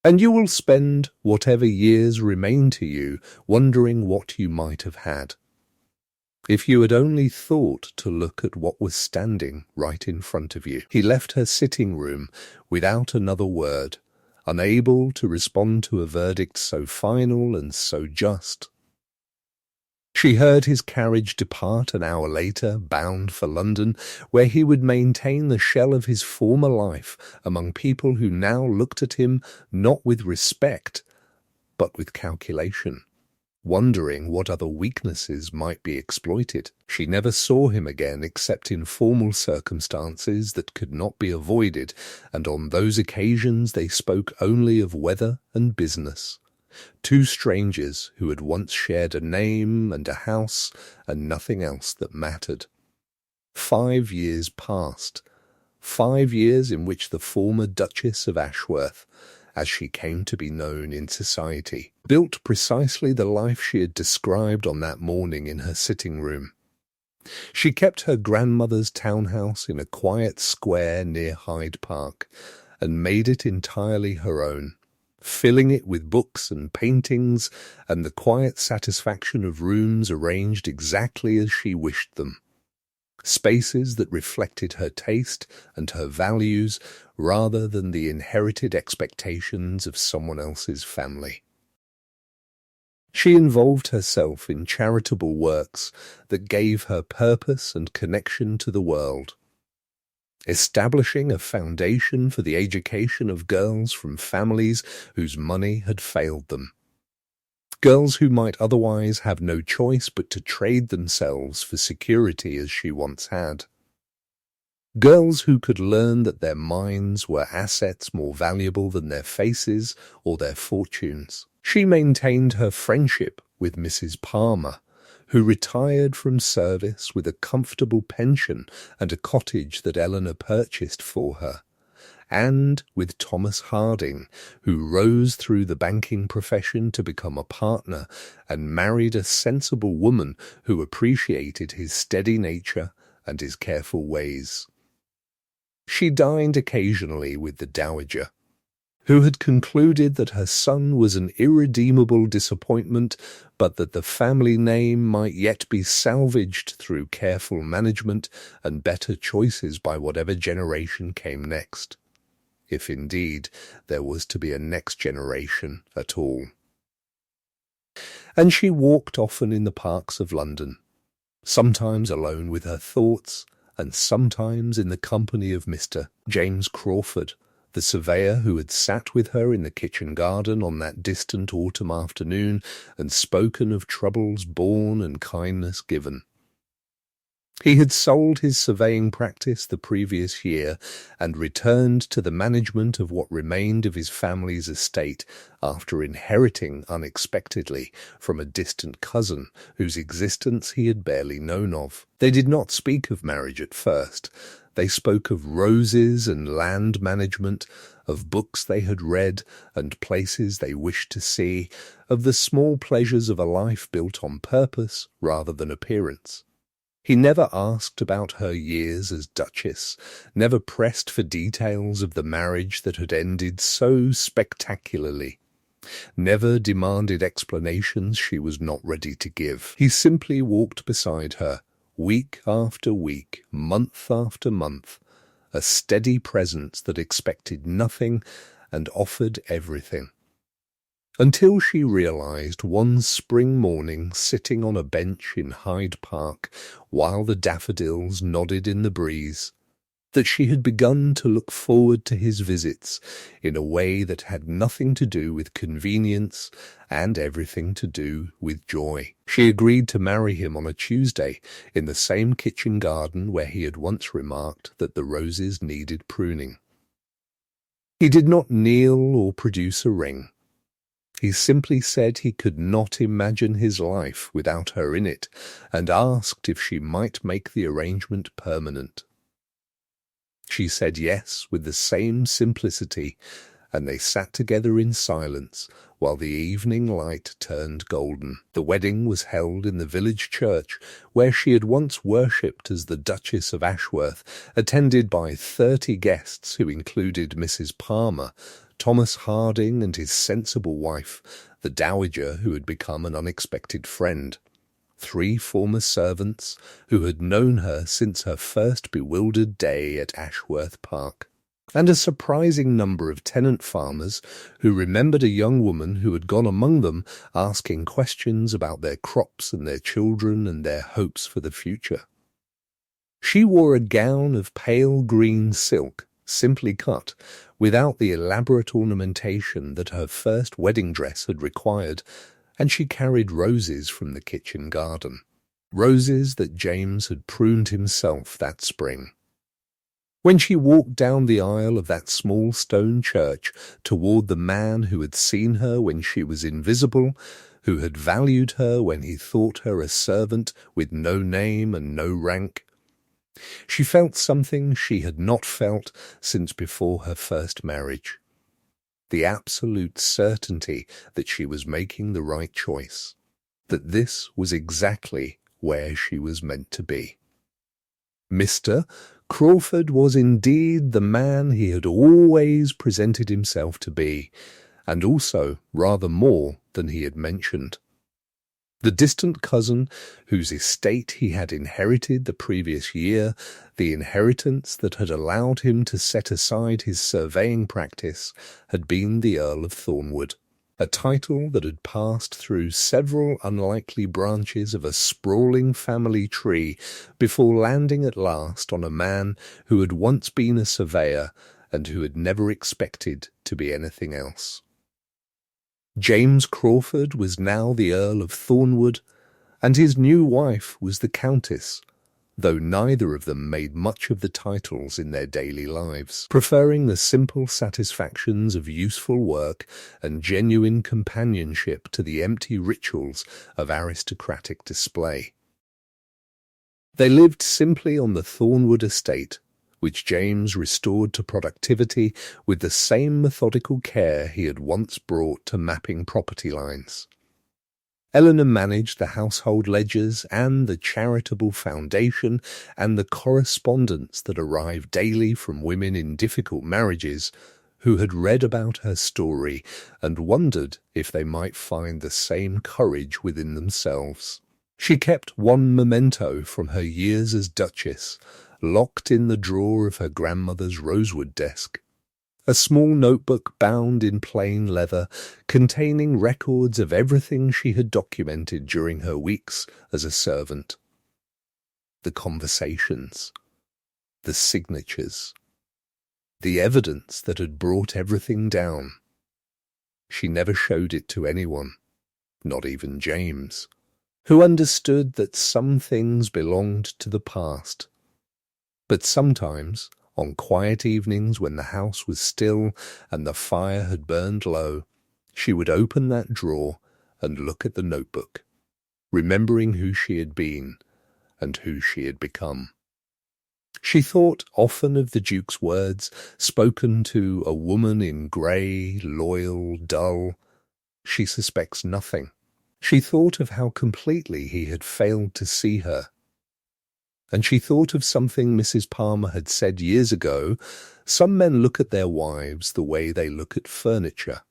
And you will spend whatever years remain to you wondering what you might have had. If you had only thought to look at what was standing right in front of you." He left her sitting room without another word, unable to respond to a verdict so final and so just. She heard his carriage depart an hour later, bound for London, where he would maintain the shell of his former life among people who now looked at him not with respect, but with calculation, wondering what other weaknesses might be exploited. She never saw him again except in formal circumstances that could not be avoided, and on those occasions they spoke only of weather and business. Two strangers who had once shared a name and a house and nothing else that mattered. 5 years passed, 5 years in which the former Duchess of Ashworth, as she came to be known in society, built precisely the life she had described on that morning in her sitting room. She kept her grandmother's townhouse in a quiet square near Hyde Park, and made it entirely her own, filling it with books and paintings and the quiet satisfaction of rooms arranged exactly as she wished them. Spaces that reflected her taste and her values rather than the inherited expectations of someone else's family. She involved herself in charitable works that gave her purpose and connection to the world, establishing a foundation for the education of girls from families whose money had failed them. Girls who might otherwise have no choice but to trade themselves for security as she once had. Girls who could learn that their minds were assets more valuable than their faces or their fortunes. She maintained her friendship with Mrs. Palmer, who retired from service with a comfortable pension and a cottage that Eleanor purchased for her, and with Thomas Harding, who rose through the banking profession to become a partner and married a sensible woman who appreciated his steady nature and his careful ways. She dined occasionally with the Dowager, who had concluded that her son was an irredeemable disappointment, but that the family name might yet be salvaged through careful management and better choices by whatever generation came next, if indeed there was to be a next generation at all. And she walked often in the parks of London, sometimes alone with her thoughts, and sometimes in the company of Mr. James Crawford, the surveyor who had sat with her in the kitchen garden on that distant autumn afternoon and spoken of troubles borne and kindness given. He had sold his surveying practice the previous year and returned to the management of what remained of his family's estate after inheriting unexpectedly from a distant cousin whose existence he had barely known of. They did not speak of marriage at first. They spoke of roses and land management, of books they had read and places they wished to see, of the small pleasures of a life built on purpose rather than appearance. He never asked about her years as Duchess, never pressed for details of the marriage that had ended so spectacularly, never demanded explanations she was not ready to give. He simply walked beside her, week after week, month after month, a steady presence that expected nothing and offered everything. Until she realized one spring morning, sitting on a bench in Hyde Park while the daffodils nodded in the breeze, that she had begun to look forward to his visits in a way that had nothing to do with convenience and everything to do with joy. She agreed to marry him on a Tuesday in the same kitchen garden where he had once remarked that the roses needed pruning. He did not kneel or produce a ring. He simply said he could not imagine his life without her in it, and asked if she might make the arrangement permanent. She said yes with the same simplicity, and they sat together in silence while the evening light turned golden. The wedding was held in the village church where she had once worshipped as the Duchess of Ashworth, attended by 30 guests who included Mrs. Palmer, Thomas Harding and his sensible wife, the dowager who had become an unexpected friend, 3 former servants who had known her since her first bewildered day at Ashworth Park, and a surprising number of tenant farmers who remembered a young woman who had gone among them asking questions about their crops and their children and their hopes for the future. She wore a gown of pale green silk, simply cut, without the elaborate ornamentation that her first wedding dress had required, and she carried roses from the kitchen garden, roses that James had pruned himself that spring. When she walked down the aisle of that small stone church toward the man who had seen her when she was invisible, who had valued her when he thought her a servant with no name and no rank, she felt something she had not felt since before her first marriage. The absolute certainty that she was making the right choice, that this was exactly where she was meant to be. Mr. Crawford was indeed the man he had always presented himself to be, and also rather more than he had mentioned. The distant cousin whose estate he had inherited the previous year, the inheritance that had allowed him to set aside his surveying practice, had been the Earl of Thornwood, a title that had passed through several unlikely branches of a sprawling family tree before landing at last on a man who had once been a surveyor and who had never expected to be anything else. James Crawford was now the Earl of Thornwood, and his new wife was the Countess, though neither of them made much of the titles in their daily lives, preferring the simple satisfactions of useful work and genuine companionship to the empty rituals of aristocratic display. They lived simply on the Thornwood estate, which James restored to productivity with the same methodical care he had once brought to mapping property lines. Eleanor managed the household ledgers and the charitable foundation and the correspondence that arrived daily from women in difficult marriages who had read about her story and wondered if they might find the same courage within themselves. She kept one memento from her years as Duchess, locked in the drawer of her grandmother's rosewood desk, a small notebook bound in plain leather containing records of everything she had documented during her weeks as a servant. The conversations, the signatures, the evidence that had brought everything down. She never showed it to anyone, not even James, who understood that some things belonged to the past. But sometimes, on quiet evenings when the house was still and the fire had burned low, she would open that drawer and look at the notebook, remembering who she had been and who she had become. She thought often of the Duke's words, spoken to a woman in grey, loyal, dull. She suspects nothing. She thought of how completely he had failed to see her. And she thought of something Mrs. Palmer had said years ago: some men look at their wives the way they look at furniture.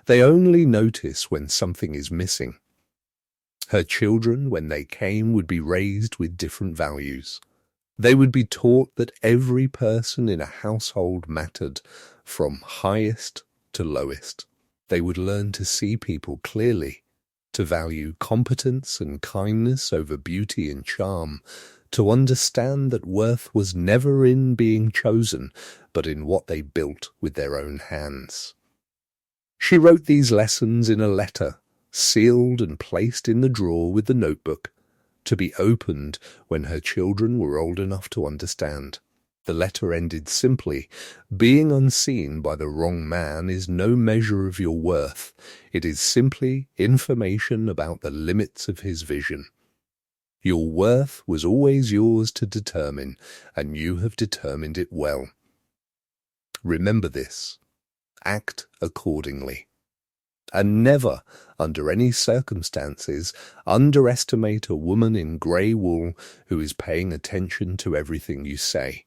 They only notice when something is missing. Her children, when they came, would be raised with different values. They would be taught that every person in a household mattered, from highest to lowest. They would learn to see people clearly, to value competence and kindness over beauty and charm, to understand that worth was never in being chosen, but in what they built with their own hands. She wrote these lessons in a letter, sealed and placed in the drawer with the notebook, to be opened when her children were old enough to understand. The letter ended simply, "Being unseen by the wrong man is no measure of your worth. It is simply information about the limits of his vision. Your worth was always yours to determine, and you have determined it well. Remember this. Act accordingly. And never, under any circumstances, underestimate a woman in grey wool who is paying attention to everything you say.